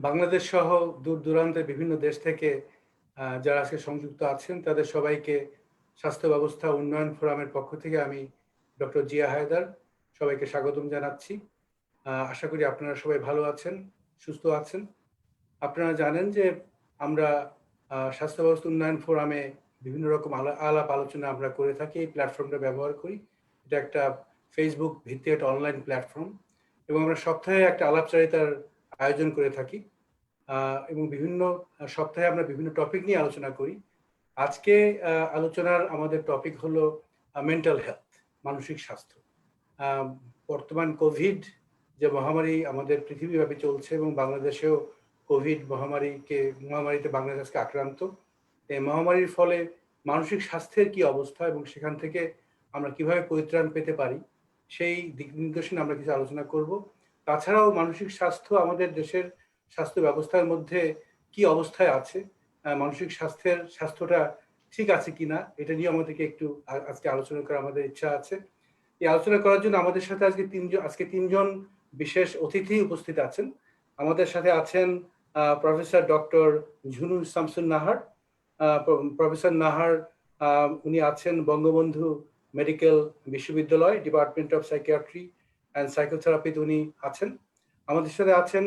বাংলাদেশ সহ দূর দূরান্তের বিভিন্ন দেশ থেকে যারা আজকে সংযুক্ত আছেন তাদের সবাইকে স্বাস্থ্য ব্যবস্থা উন্নয়ন ফোরামের পক্ষ থেকে আমি ডক্টর জিয়া হায়দার সবাইকে স্বাগতম জানাচ্ছি। আশা করি আপনারা সবাই ভালো আছেন, সুস্থ আছেন। আপনারা জানেন যে আমরা স্বাস্থ্য ব্যবস্থা উন্নয়ন ফোরামে বিভিন্ন রকম আলাপ আলোচনা আমরা করে থাকি। এই প্ল্যাটফর্মটা ব্যবহার করি। এটা একটা ফেসবুক ভিত্তিক একটা অনলাইন প্ল্যাটফর্ম এবং আমরা সপ্তাহে একটা আলাপচারিতার আয়োজন করে থাকি এবং বিভিন্ন সপ্তাহে আমরা বিভিন্ন টপিক নিয়ে আলোচনা করি। আজকে আলোচনার আমাদের টপিক হলো মেন্টাল হেলথ, মানসিক স্বাস্থ্য। বর্তমান কোভিড যে মহামারী আমাদের পৃথিবীব্যাপী চলছে এবং বাংলাদেশেও কোভিড মহামারীতে বাংলাদেশকে আক্রান্ত। এই মহামারীর ফলে মানসিক স্বাস্থ্যের কি অবস্থা এবং সেখান থেকে আমরা কিভাবে পরিত্রাণ পেতে পারি সেই দিক নির্দেশনা আমরা কিছু আলোচনা করব। তাছাড়াও মানসিক স্বাস্থ্য আমাদের দেশের স্বাস্থ্য ব্যবস্থার মধ্যে কি অবস্থায় আছে, মানসিক স্বাস্থ্যটা ঠিক আছে কিনা, এটা নিয়ে আমাদেরকে একটু আজকে আলোচনা করার আমাদের ইচ্ছা আছে। এই আলোচনা করার জন্য আমাদের সাথে আজকে তিনজন বিশেষ অতিথি উপস্থিত আছেন। আমাদের সাথে আছেন professor doctor Jhunu Shamsun Nahar. Professor Nahar উনি আছেন বঙ্গবন্ধু মেডিকেল বিশ্ববিদ্যালয়, ডিপার্টমেন্ট অফ সাইকিয়াট্রি অ্যান্ড সাইকোথেরাপিতে উনি আছেন। আমাদের সাথে আছেন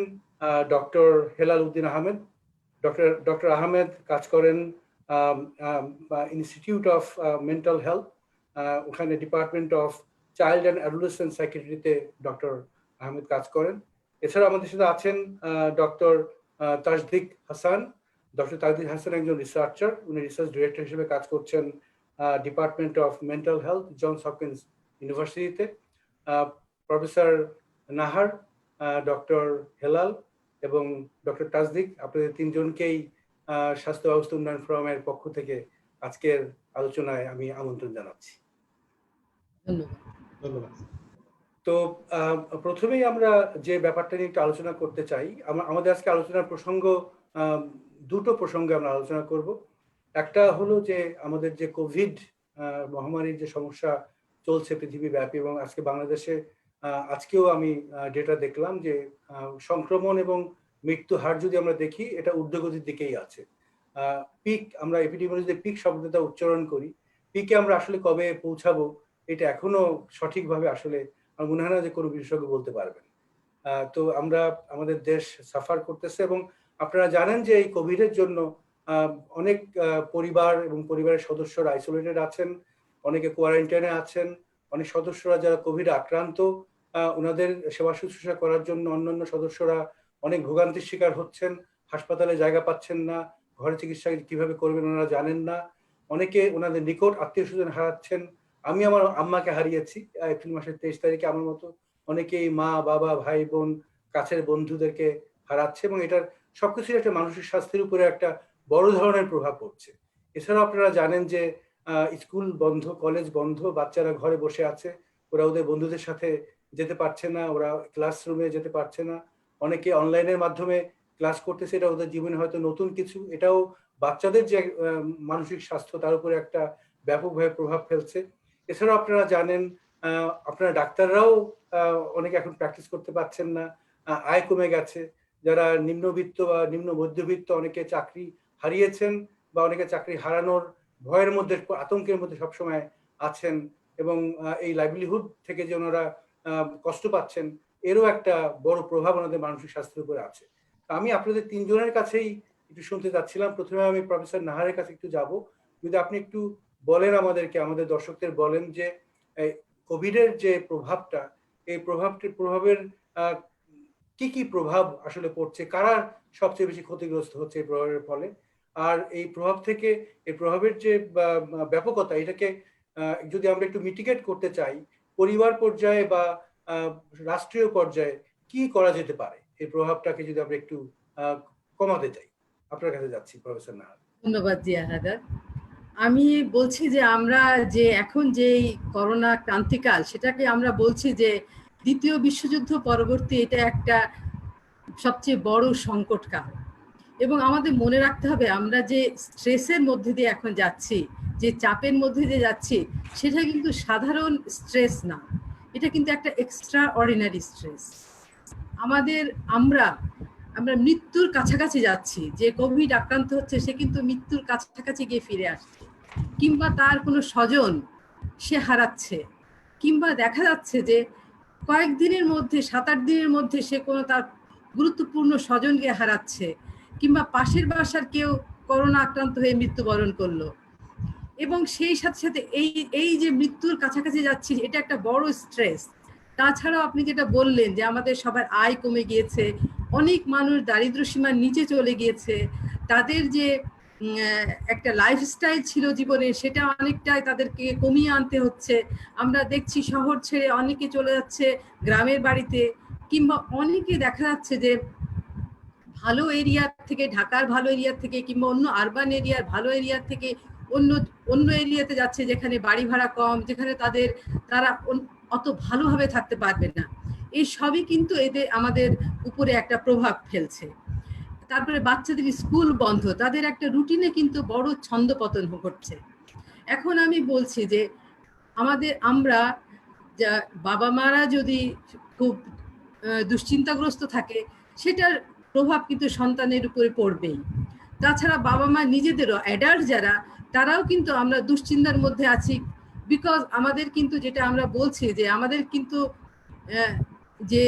ডক্টর হেলাল উদ্দিন আহমেদ। ডক্টর আহমেদ কাজ করেন ইনস্টিটিউট অফ মেন্টাল হেলথ, ওখানে department of child and adolescent সাইকিয়াট্রিতে ডক্টর আহমেদ কাজ করেন। এছাড়া আমাদের সাথে আছেন ডক্টর তাজদিক হাসান। ডক্টর তাজদিক হাসান একজন রিসার্চার, উনি রিসার্চ ডিরেক্টর হিসেবে কাজ করছেন department of mental health, Johns Hopkins ইউনিভার্সিটিতে। প্রফেসর নাহার, ডক্টর হেলাল এবং ডক্টর তাজদিক, আপনাদের তিনজনকেই স্বাস্থ্য ব্যবস্থা উন্নয়ন ফোরামের পক্ষ থেকে আজকের আলোচনায় আমি আমন্ত্রণ জানাচ্ছি। ধন্যবাদ। তো প্রথমেই আমরা যে ব্যাপারটা নিয়ে একটু আলোচনা করতে চাই, আমাদের আজকে আলোচনার প্রসঙ্গ, দুটো প্রসঙ্গে আমরা আলোচনা করব। একটা হলো যে আমাদের যে কোভিড মহামারীর যে সমস্যা চলছে পৃথিবীব্যাপী এবং আজকে বাংলাদেশে আজকেও আমি ডেটা দেখলাম যে সংক্রমণ এবং মৃত্যু হার যদি আমরা দেখি এটা ঊর্ধ্বগতির দিকেই আছে। পিক, আমরা এপিডেমিওলজিতে পিক শব্দটা উচ্চারণ করি, পিকে আমরা আসলে কবে পৌঁছাবো এটা এখনো সঠিকভাবে আসলে আমার মনে হয় না যে কোনো বিশেষজ্ঞ বলতে পারবেন। তো আমাদের দেশ সাফার করতেছে এবং আপনারা জানেন যে এই কোভিডের জন্য অনেক পরিবার এবং পরিবারের সদস্যরা আইসোলেটেড আছেন, অনেকে কোয়ারেন্টাইনে আছেন, অনেক সদস্যরা যারা কোভিড আক্রান্ত ওনাদের সেবা শুশ্রূষা করার জন্য অন্যান্য সদস্যরা অনেক ভোগান্তির শিকার হচ্ছেন, হাসপাতালে জায়গা পাচ্ছেন না, ঘরে চিকিৎসা কিভাবে করবেন ওনারা জানেন না, অনেকে ওনাদের নিকট আত্মীয় স্বজন হারাচ্ছেন। আমি আমার আম্মাকে হারিয়েছি এপ্রিল মাসের 23 তারিখে। আমার মতো অনেকেই মা, বাবা, ভাই, বোন, কাছের বন্ধুদেরকে হারাচ্ছে এবং এটার সবকিছুর একটা মানসিক স্বাস্থ্যের উপরে একটা বড় ধরনের প্রভাব পড়ছে। এছাড়াও আপনারা জানেন যে স্কুল বন্ধ, কলেজ বন্ধ, বাচ্চারা ঘরে বসে আছে, ওরা ওদের বন্ধুদের সাথে যেতে পারছে না, ওরা ক্লাসরুমে যেতে পারছে না, অনেকে অনলাইনের মাধ্যমে ক্লাস করতেছে, এটা ওদের জীবনে হয়তো নতুন কিছু, এটাও বাচ্চাদের যে মানসিক স্বাস্থ্য তার উপরে একটা ব্যাপকভাবে প্রভাব ফেলছে। এছাড়াও আপনারা জানেন আপনারা ডাক্তাররাও অনেকে এখন প্র্যাকটিস করতে পারছেন না, আয় কমে গেছে, যারা নিম্নবিত্ত বা নিম্ন মধ্যবিত্ত অনেকে চাকরি হারিয়েছেন বা অনেকে চাকরি হারানোর ভয়ের মধ্যে, আতঙ্কের মধ্যে সবসময় আছেন এবং এই লাইভলিহুড থেকে যে ওনারা কষ্ট পাচ্ছেন এরও একটা বড় প্রভাব ওনাদের মানসিক স্বাস্থ্যের উপরে আছে। আমি আপনাদের তিনজনের কাছেই একটু শুনতে চাচ্ছিলাম। প্রথমে আমি প্রফেসর নাহারের কাছে একটু যাব, যদি আপনি একটু বলেন আমাদেরকে, আমাদের দর্শকদের বলেন যে কোভিডের যে প্রভাবটা, এই প্রভাবের কি কি প্রভাব আসলে পড়ছে, কারা সবচেয়ে বেশি ক্ষতিগ্রস্ত হচ্ছে এই প্রভাবের ফলে, আর এই প্রভাব থেকে এই প্রভাবের যে ব্যাপকতা, এটাকে যদি আমরা একটু মিটিগেট করতে চাই পরিবার পর্যায়ে বা রাষ্ট্রীয় পর্যায়ে কি করা যেতে পারে, এই প্রভাবটাকে যদি আমরা একটু কমাতে চাই। আপনার কাছে যাচ্ছি প্রফেসর নাহার। ধন্যবাদ জিয়া হায়দার। আমি বলছি যে আমরা যে এখন যে করোনা ক্রান্তিকাল, সেটাকে আমরা বলছি যে দ্বিতীয় বিশ্বযুদ্ধ পরবর্তী এটা একটা সবচেয়ে বড় সংকটকাল এবং আমাদের মনে রাখতে হবে আমরা যে স্ট্রেসের মধ্যে দিয়ে এখন যাচ্ছি, যে চাপের মধ্যে দিয়ে যাচ্ছি, সেটা কিন্তু সাধারণ স্ট্রেস না, এটা কিন্তু একটা এক্সট্রা অর্ডিনারি স্ট্রেস। আমরা আমরা মৃত্যুর কাছাকাছি যাচ্ছি, যে কোভিড আক্রান্ত হচ্ছে সে কিন্তু মৃত্যুর কাছাকাছি গিয়ে ফিরে আসছে, কিংবা তার কোনো স্বজন সে হারাচ্ছে, কিংবা দেখা যাচ্ছে যে কয়েকদিনের মধ্যে 7-8 দিনের মধ্যে সে কোনো তার গুরুত্বপূর্ণ স্বজনকে হারাচ্ছে, কিংবা পাশের বাসার কেউ করোনা আক্রান্ত হয়ে মৃত্যুবরণ করলো। এবং সেই সাথে সাথে এই এই যে মৃত্যুর কাছাকাছি যাচ্ছি, এটা একটা বড় স্ট্রেস। তাছাড়াও আপনি যেটা বললেন যে আমাদের সবার আয় কমে গিয়েছে, অনেক মানুষ দারিদ্র্য সীমার নিচে চলে গিয়েছে, তাদের যে একটা লাইফস্টাইল ছিল জীবনের সেটা অনেকটাই তাদেরকে কমিয়ে আনতে হচ্ছে। আমরা দেখছি শহর ছেড়ে অনেকে চলে যাচ্ছে গ্রামের বাড়িতে, কিংবা অনেকে দেখা যাচ্ছে যে ভালো এরিয়ার থেকে, ঢাকার ভালো এরিয়ার থেকে, কিংবা অন্য আরবান এরিয়ার ভালো এরিয়ার থেকে অন্য অন্য এরিয়াতে যাচ্ছে যেখানে বাড়ি ভাড়া কম, যেখানে তারা অত ভালোভাবে থাকতে পারবে না। এই সবই কিন্তু এদের আমাদের উপরে একটা প্রভাব ফেলছে। তারপরে বাচ্চাদের স্কুল বন্ধ, তাদের একটা রুটিনে কিন্তু বড় ছন্দপতন ঘটছে। এখন আমি বলছি যে আমরা যা বাবা মারা যদি খুব দুশ্চিন্তাগ্রস্ত থাকে, সেটার প্রভাব কিন্তু সন্তানের উপরে পড়বেই। তাছাড়া বাবা মা নিজেদেরও, অ্যাডাল্ট যারা, তারাও কিন্তু আমরা দুশ্চিন্তার মধ্যে আছি, বিকজ আমাদের কিন্তু যেটা আমরা বলছি যে আমাদের কিন্তু যে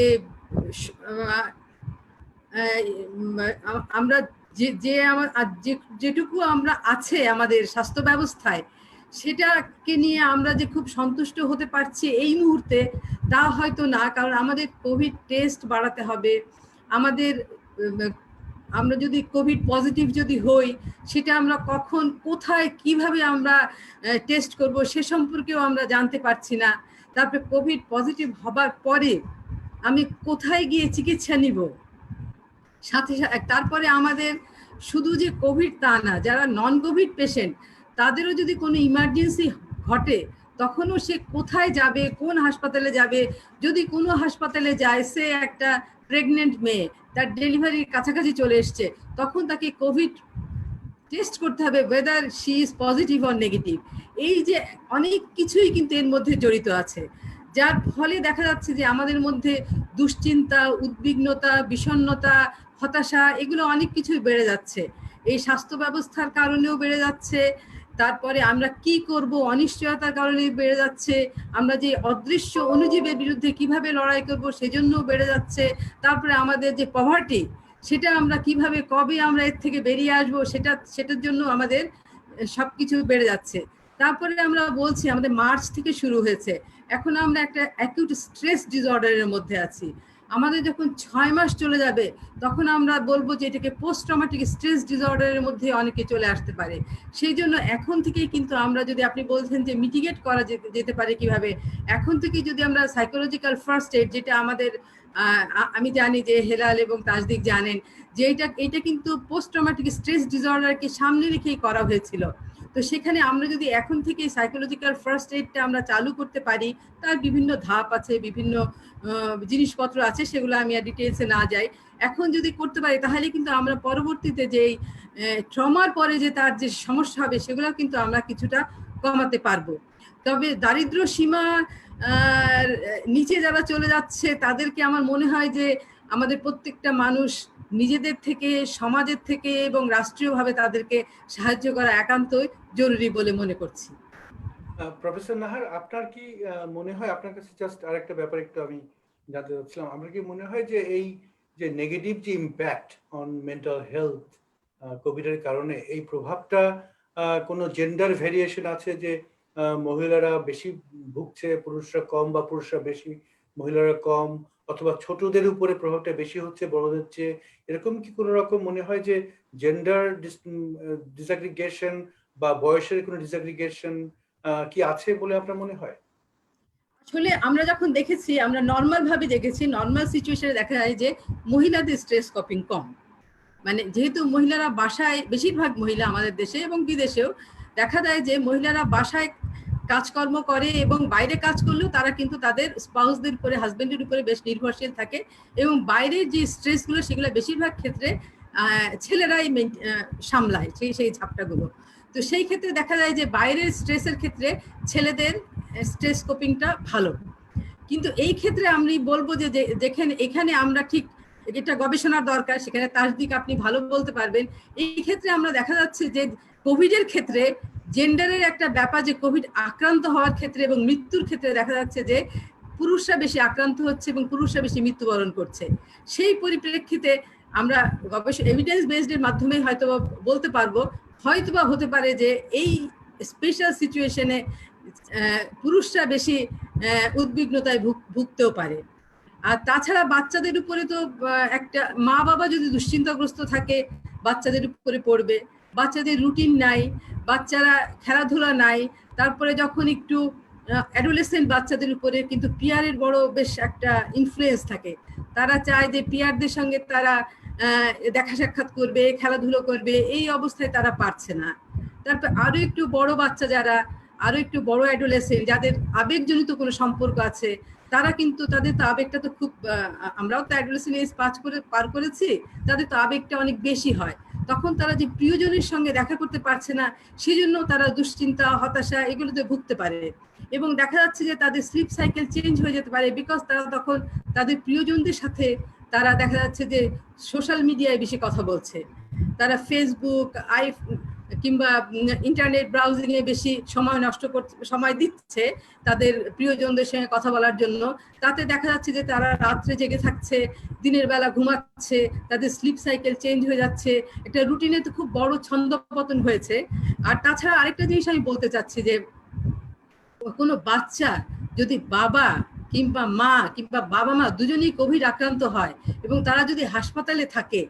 আমরা যেটুকু আমরা আছে আমাদের স্বাস্থ্য ব্যবস্থায়, সেটাকে নিয়ে আমরা যে খুব সন্তুষ্ট হতে পারছি এই মুহূর্তে, তা হয়তো না। কারণ আমাদের কোভিড টেস্ট বাড়াতে হবে, আমরা যদি কোভিড পজিটিভ যদি হই, সেটা আমরা কখন, কোথায়, কিভাবে আমরা টেস্ট করব সে সম্পর্কেও আমরা জানতে পারছি না। তারপরে কোভিড পজিটিভ হবার পরে আমি কোথায় গিয়ে চিকিৎসা নিব, সাথে তারপরে আমাদের শুধু যে কোভিড তা না, যারা নন কোভিড পেশেন্ট তাদেরও যদি কোনো ইমার্জেন্সি ঘটে, তখনও সে কোথায় যাবে, কোন হাসপাতালে যাবে। যদি কোনো হাসপাতালে যায়, সে একটা প্রেগনেন্ট মেয়ে, তার ডেলিভারির কাছাকাছি চলে এসছে, তখন তাকে কোভিড টেস্ট করতে হবে weather she is positive or negative. এই যে অনেক কিছুই কিন্তু এর মধ্যে জড়িত আছে, যার ফলে দেখা যাচ্ছে যে আমাদের মধ্যে দুশ্চিন্তা, উদ্বিগ্নতা, বিষণ্ণতা, হতাশা, এগুলো অনেক কিছুই বেড়ে যাচ্ছে। এই স্বাস্থ্য ব্যবস্থার কারণেও বেড়ে যাচ্ছে। তারপরে আমরা কি করব অনিশ্চয়তার কারণে বেড়ে যাচ্ছে। আমরা যে অদৃশ্য অণুজীবের বিরুদ্ধে কিভাবে লড়াই করব সেজন্যও বেড়ে যাচ্ছে। তারপরে আমাদের যে পভার্টি, সেটা আমরা কিভাবে, কবে আমরা এর থেকে বেরিয়ে আসবো, সেটার জন্য আমাদের সবকিছু বেড়ে যাচ্ছে। তারপরে আমরা বলছি আমাদের মার্চ থেকে শুরু হয়েছে, এখন আমরা একটা অ্যাকিউট স্ট্রেস ডিসঅর্ডারের মধ্যে আছি। আমাদের যখন 6 মাস চলে যাবে, তখন আমরা বলবো যে এটাকে পোস্ট ট্রমাটিক স্ট্রেস ডিসঅর্ডারের মধ্যে অনেকে চলে আসতে পারে। সেই জন্য এখন থেকেই কিন্তু আমরা, যদি আপনি বলছেন যে মিটিগেট করা যেতে পারে কিভাবে, এখন থেকে যদি আমরা সাইকোলজিক্যাল ফার্স্ট এড, যেটা আমাদের আমি জানি যে হেলাল এবং তাজদিক জানেন যে এটা কিন্তু পোস্ট ট্রমাটিক স্ট্রেস ডিসঅর্ডারকে সামনে রেখেই করা হয়েছিল। তো সেখানে আমরা যদি এখন থেকে সাইকোলজিক্যাল ফার্স্ট এইডটা আমরা চালু করতে পারি, তার বিভিন্ন ধাপ আছে, বিভিন্ন জিনিসপত্র আছে, সেগুলো আমি আর ডিটেলসে না যাই। এখন যদি করতে পারি, তাহলে কিন্তু আমরা পরবর্তীতে যেই ট্রমার পরে যে তার যে সমস্যা হবে, সেগুলো কিন্তু আমরা কিছুটা কমাতে পারবো। তবে দারিদ্র সীমা নিচে যারা চলে যাচ্ছে, তাদেরকে আমার মনে হয় যে আমাদের প্রত্যেকটা মানুষ নিজেদের থেকে, সমাজের থেকে এবং রাষ্ট্রীয়ভাবে তাদেরকে সাহায্য করা একান্তই জরুরি বলে মনে করছি। প্রফেসর নাহার, আপনার কি মনে হয়, আপনার কাছে জাস্ট আরেকটা ব্যাপার একটু আমি জানতে চাচ্ছিলাম, আপনার কি মনে হয় যে এই যে নেগেটিভ যে ইম্প্যাক্ট অন মেন্টাল হেলথ কোভিডের কারণে, এই প্রভাবটা কোনো জেন্ডার ভেরিয়েশন আছে, যে মহিলারা বেশি ভুগছে, পুরুষরা কম, বা পুরুষরা বেশি, মহিলারা কম, অথবা ছোটদের উপরে প্রভাবটা বেশি হচ্ছে বড়দের চেয়ে? এরকম কি কোনো রকম মনে হয় যে জেন্ডার ডিসঅ্যাগ্রিগেশন বা বয়সের কোনো ডিসঅ্যাগ্রিগেশন কি আছে বলে আপনার মনে হয়? আসলে আমরা যখন দেখেছি, আমরা নর্মাল ভাবে দেখেছি, নর্মাল সিচুয়েশনে দেখা যায় যে মহিলাদের স্ট্রেস কপিং কম। মানে যেহেতু মহিলারা বাসায়, বেশিরভাগ মহিলা আমাদের দেশে এবং বিদেশেও দেখা যায় যে মহিলারা বাসায় কাজকর্ম করে এবং বাইরে কাজ করলেও তারা কিন্তু তাদের স্পাউসদের উপরে, হাজবেন্ডের উপরে বেশ নির্ভরশীল থাকে, এবং বাইরের যে স্ট্রেসগুলো সেগুলো বেশিরভাগ ক্ষেত্রে ছেলেরাই সামলায় সেই ঝাপটাগুলো। তো সেই ক্ষেত্রে দেখা যায় যে বাইরের স্ট্রেসের ক্ষেত্রে ছেলেদের স্ট্রেস কোপিংটা ভালো। কিন্তু এই ক্ষেত্রে আমি বলবো যে যেখানে এখানে আমরা ঠিক এটা গবেষণার দরকার, সেখানে তার দিক আপনি ভালো বলতে পারবেন। এই ক্ষেত্রে আমরা দেখা যাচ্ছে যে কোভিডের ক্ষেত্রে জেন্ডারের একটা ব্যাপার, যে কোভিড আক্রান্ত হওয়ার ক্ষেত্রে এবং মৃত্যুর ক্ষেত্রে দেখা যাচ্ছে যে পুরুষরা বেশি আক্রান্ত হচ্ছে এবং পুরুষরা বেশি মৃত্যুবরণ করছে। সেই পরিপ্রেক্ষিতে আমরা গবেষণা এভিডেন্স বেসড এর মাধ্যমে হয়তো বলতে পারবো, হয়তোবা হতে পারে যে এই স্পেশাল সিচুয়েশনে পুরুষরা বেশি উদ্বিগ্নতায় ভুগতেও পারে। আর তাছাড়া বাচ্চাদের উপরে তো একটা মা বাবা যদি দুশ্চিন্তাগ্রস্ত থাকে, বাচ্চাদের উপরে পড়বে। বাচ্চাদের রুটিন নাই, বাচ্চারা খেলাধুলা নাই, তারপরে যখন একটু অ্যাডোলেসেন্ট বাচ্চাদের উপরে কিন্তু পিয়ারের বড় বেশ একটা ইনফ্লুয়েন্স থাকে। তারা চায় যে পিয়ারদের সঙ্গে তারা দেখা সাক্ষাৎ করবে, খেলাধুলো করবে, এই অবস্থায় তারা পারছে না। তারপর আরো একটু বড় বাচ্চা যারা, আরো একটু বড় অ্যাডোলেসেন্ট যাদের আবেগজনিত কোনো সম্পর্ক আছে, তারা কিন্তু তাদের তো আবেগটা তো খুব, আমরাও তো অ্যাডোলেসেন্ট এজ পার করেছি, তাদের তো আবেগটা অনেক বেশি হয়। তখন তারা যে প্রিয়জনের সঙ্গে দেখা করতে পারছে না, সেই জন্য তারা দুশ্চিন্তা, হতাশা এগুলোতে ভুগতে পারে। এবং দেখা যাচ্ছে যে তাদের স্লিপ সাইকেল চেঞ্জ হয়ে যেতে পারে, বিকজ তারা তখন তাদের প্রিয়জনদের সাথে তারা দেখা যাচ্ছে যে সোশ্যাল মিডিয়ায় বেশি কথা বলছে, তারা ফেসবুক কিংবা ইন্টারনেট ব্রাউজিং এ বেশি সময় দিচ্ছে তাদের প্রিয়জনদের সঙ্গে কথা বলার জন্য। তাতে দেখা যাচ্ছে যে তারা রাত্রে জেগে থাকছে, দিনের বেলা ঘুমাচ্ছে, তাদের স্লিপ সাইকেল চেঞ্জ হয়ে যাচ্ছে, একটা রুটিনে তো খুব বড় ছন্দপতন হয়েছে। আর তাছাড়া আরেকটা জিনিস আমি বলতে চাচ্ছি যে কোনো বাচ্চা যদি বাবা কিংবা মা কিংবা বাবা মা দুজনেই কোভিড আক্রান্ত হয় এবং তারা যদি হাসপাতালে থাকে,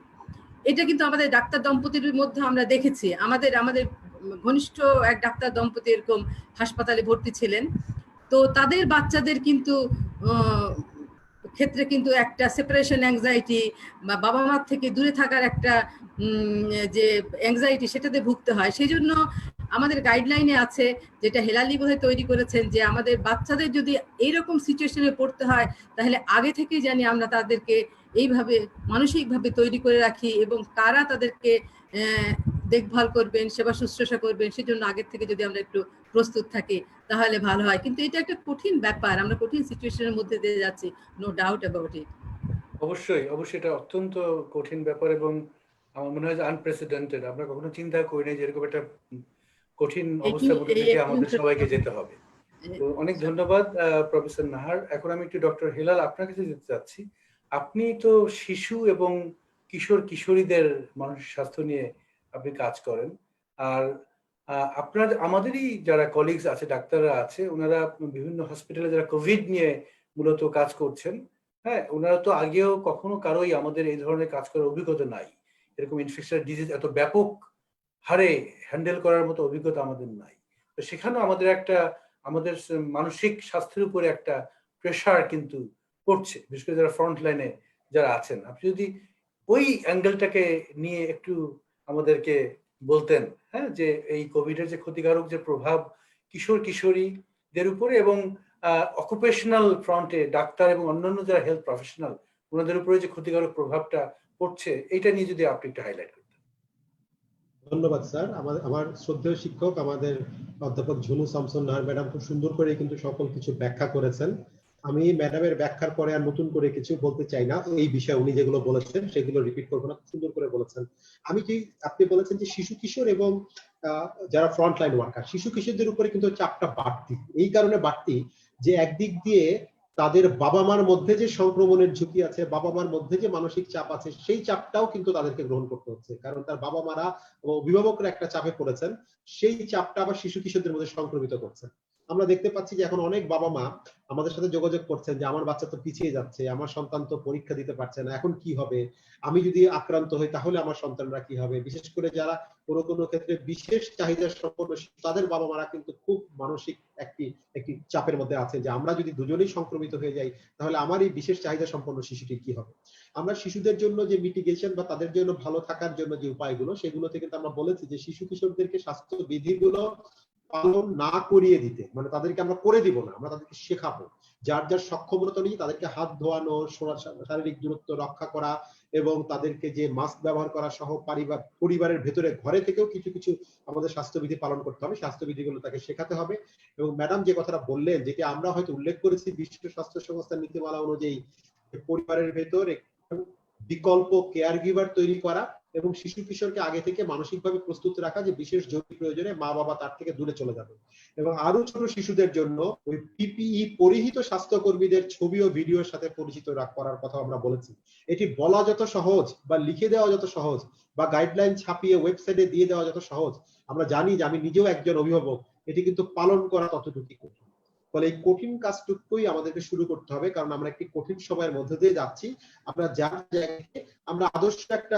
এটা কিন্তু আমাদের ডাক্তার দম্পতির মধ্যে আমরা দেখেছি। আমাদের ঘনিষ্ঠ এক ডাক্তার দম্পতি এরকম হাসপাতালে ভর্তি ছিলেন। তো তাদের বাচ্চাদের কিন্তু ক্ষেত্রে কিন্তু একটা সেপারেশন অ্যাংজাইটি বা বাবা মার থেকে দূরে থাকার একটা যে অ্যাংজাইটি, সেটাতে ভুগতে হয়। সেই জন্য আমাদের গাইডলাইনে আছে, যেটা হেলালি বোধহয় তৈরি করেছেন, যে আমাদের বাচ্চাদের যদি এইরকম সিচুয়েশনে পড়তে হয়, তাহলে আগে থেকেই জানি আমরা তাদেরকে এইভাবে মানসিকভাবে তৈরি করে রাখি, এবং কারা তাদেরকে দেখভাল করবেন, সেবা শুশ্রূষা করবেন, সেজন্য আগের থেকে যদি আমরা একটু প্রস্তুত থাকি তাহলে ভালো হয়। কিন্তু এটা একটা কঠিন ব্যাপার, আমরা কঠিন সিচুয়েশনের মধ্যে দিয়ে যাচ্ছি, নো ডাউট অ্যাবাউট ইট। অবশ্যই অবশ্যই এটা অত্যন্ত কঠিন ব্যাপার এবং আমার মনে হয় যে আনপ্রেসিডেন্টেড। আমরা কখনো চিন্তা করি নাই যে এরকম একটা কঠিন অবস্থার মধ্যে থেকে আমাদের সবাইকে যেতে হবে। তো অনেক ধন্যবাদ প্রফেসর নাহার। এখন আমি একটু ডক্টর হেলাল আপনার কাছে যেতে চাচ্ছি। আপনি তো শিশু এবং কিশোর কিশোরীদের মানসিক স্বাস্থ্য নিয়ে আপনি কাজ করেন। আর আপনার আমাদেরই যারা কলিগস আছে, ডাক্তাররা আছে, ওনারা বিভিন্ন হসপিটালে যারা কোভিড নিয়ে মূলত কাজ করছেন, হ্যাঁ, ওনারা তো আগেও কখনো কারোই আমাদের এই ধরনের কাজ করার অভিজ্ঞতা নাই। এরকম ইনফেকশনাল ডিজিজ এত ব্যাপক হারে হ্যান্ডেল করার মতো অভিজ্ঞতা আমাদের নাই। তো সেখানেও আমাদের মানসিক স্বাস্থ্যের উপরে একটা প্রেশার কিন্তু পড়ছে, বিশেষ করে যারা ফ্রন্ট লাইনে যারা আছেন। আপনি যদি ওই অ্যাঙ্গেলটাকে নিয়ে একটু আমাদেরকে বলতেন, হ্যাঁ, যে এই কোভিডের যে ক্ষতিকারক যে প্রভাব কিশোর কিশোরীদের উপরে এবং অকুপেশনাল ফ্রন্টে ডাক্তার এবং অন্যান্য যারা হেলথ প্রফেশনাল ওনাদের উপরে যে ক্ষতিকারক প্রভাবটা পড়ছে, এটা নিয়ে যদি আপনি একটু হাইলাইট করতেন। ধন্যবাদ স্যার। আমার শ্রদ্ধেয় শিক্ষক আমাদের অধ্যাপক ঝুনু শামসুন নাহার ম্যাডাম খুব সুন্দর করে কিন্তু সকল কিছু ব্যাখ্যা করেছেন। আমি ম্যাডামের ব্যাখ্যার পরে আর নতুন করে কিছু বলতে চাই না। এই বিষয়ে উনি যেগুলো বলেছেন সেগুলো রিপিট করবো না, সুন্দর করে বলেছেন। আপনি বলেছেন যে শিশু কিশোর এবং যারা ফ্রন্ট লাইন ওয়ার্কার, শিশু কিশোরদের উপরে কিন্তু চাপটা বাড়তি। এই কারণে বাড়তি যে একদিক দিয়ে তাদের বাবা মার মধ্যে যে সংক্রমণের ঝুঁকি আছে, বাবা মার মধ্যে যে মানসিক চাপ আছে, সেই চাপটাও কিন্তু তাদেরকে গ্রহণ করতে হচ্ছে। কারণ তার বাবা মারা ও অভিভাবকরা একটা চাপে পড়েছেন, সেই চাপটা আবার শিশু কিশোরদের মধ্যে সংক্রমিত করছে। আমরা দেখতে পাচ্ছি যে এখন অনেক বাবা মা আমাদের সাথে যোগাযোগ করছেন যে আমার বাচ্চা তো পিছিয়ে যাচ্ছে, আমার সন্তান তো পরীক্ষা দিতে পারছে না, এখন কি হবে, আমি যদি আক্রান্ত হই তাহলে আমার সন্তানরা কি হবে। বিশেষ করে যারা কোনো কোনো ক্ষেত্রে বিশেষ চাহিদা সম্পন্ন তাদের বাবা মারা কিন্তু খুব মানসিক একটি চাপের মধ্যে আছে যে আমরা যদি দুজনেই সংক্রমিত হয়ে যাই তাহলে আমার এই বিশেষ চাহিদা সম্পন্ন শিশুটির কি হবে। আমরা শিশুদের জন্য যে মিটিগেশন বা তাদের জন্য ভালো থাকার জন্য যে উপায়গুলো, সেগুলো থেকে আমরা বলেছি যে শিশু কিশোরদেরকে স্বাস্থ্য বিধিগুলো পালন না করিয়ে দিতে, মানে তাদেরকে আমরা করে দিব না, আমরা তাদেরকে শেখাবো। যার যার সক্ষমতা অনুযায়ী তাদেরকে হাত ধোয়ানো, শারীরিক দূরত্ব রক্ষা করা এবং তাদেরকে যে মাস্ক ব্যবহার করা সহ পরিবারের ভেতরে ঘরে থেকেও কিছু কিছু আমাদের স্বাস্থ্যবিধি পালন করতে হবে, স্বাস্থ্যবিধিগুলো তাকে শেখাতে হবে। এবং ম্যাডাম যে কথাটা বললেন, যেটি আমরা হয়তো উল্লেখ করেছি বিশ্ব স্বাস্থ্য সংস্থার নীতিমালা অনুযায়ী, পরিবারের ভেতর বিকল্প কেয়ার গিভার তৈরি করা এবং শিশু কিশোরকে আগে থেকে মানসিকভাবে প্রস্তুত রাখা যে বিশেষ জরুরি প্রয়োজনে মা বাবা তার থেকে দূরে চলে যাবে। এবং আরো ছোট শিশুদের জন্য ওই পিপিই পরিহিত স্বাস্থ্যকর্মীদের ছবি ও ভিডিওর সাথে পরিচিত করার কথা আমরা বলেছি। এটি বলা যত সহজ বা লিখে দেওয়া যত সহজ বা গাইডলাইন ছাপিয়ে ওয়েবসাইটে দিয়ে দেওয়া যত সহজ, আমরা জানি যে আমি নিজেও একজন অভিভাবক, এটি কিন্তু পালন করা ততটুকুই কঠিন। ফলে এই কঠিন কাজটুকুই আমাদেরকে শুরু করতে হবে, কারণ আমরা একটি কঠিন সময়ের মধ্যে দিয়ে যাচ্ছি। আমরা যার জায়গায় আমরা আদর্শ একটা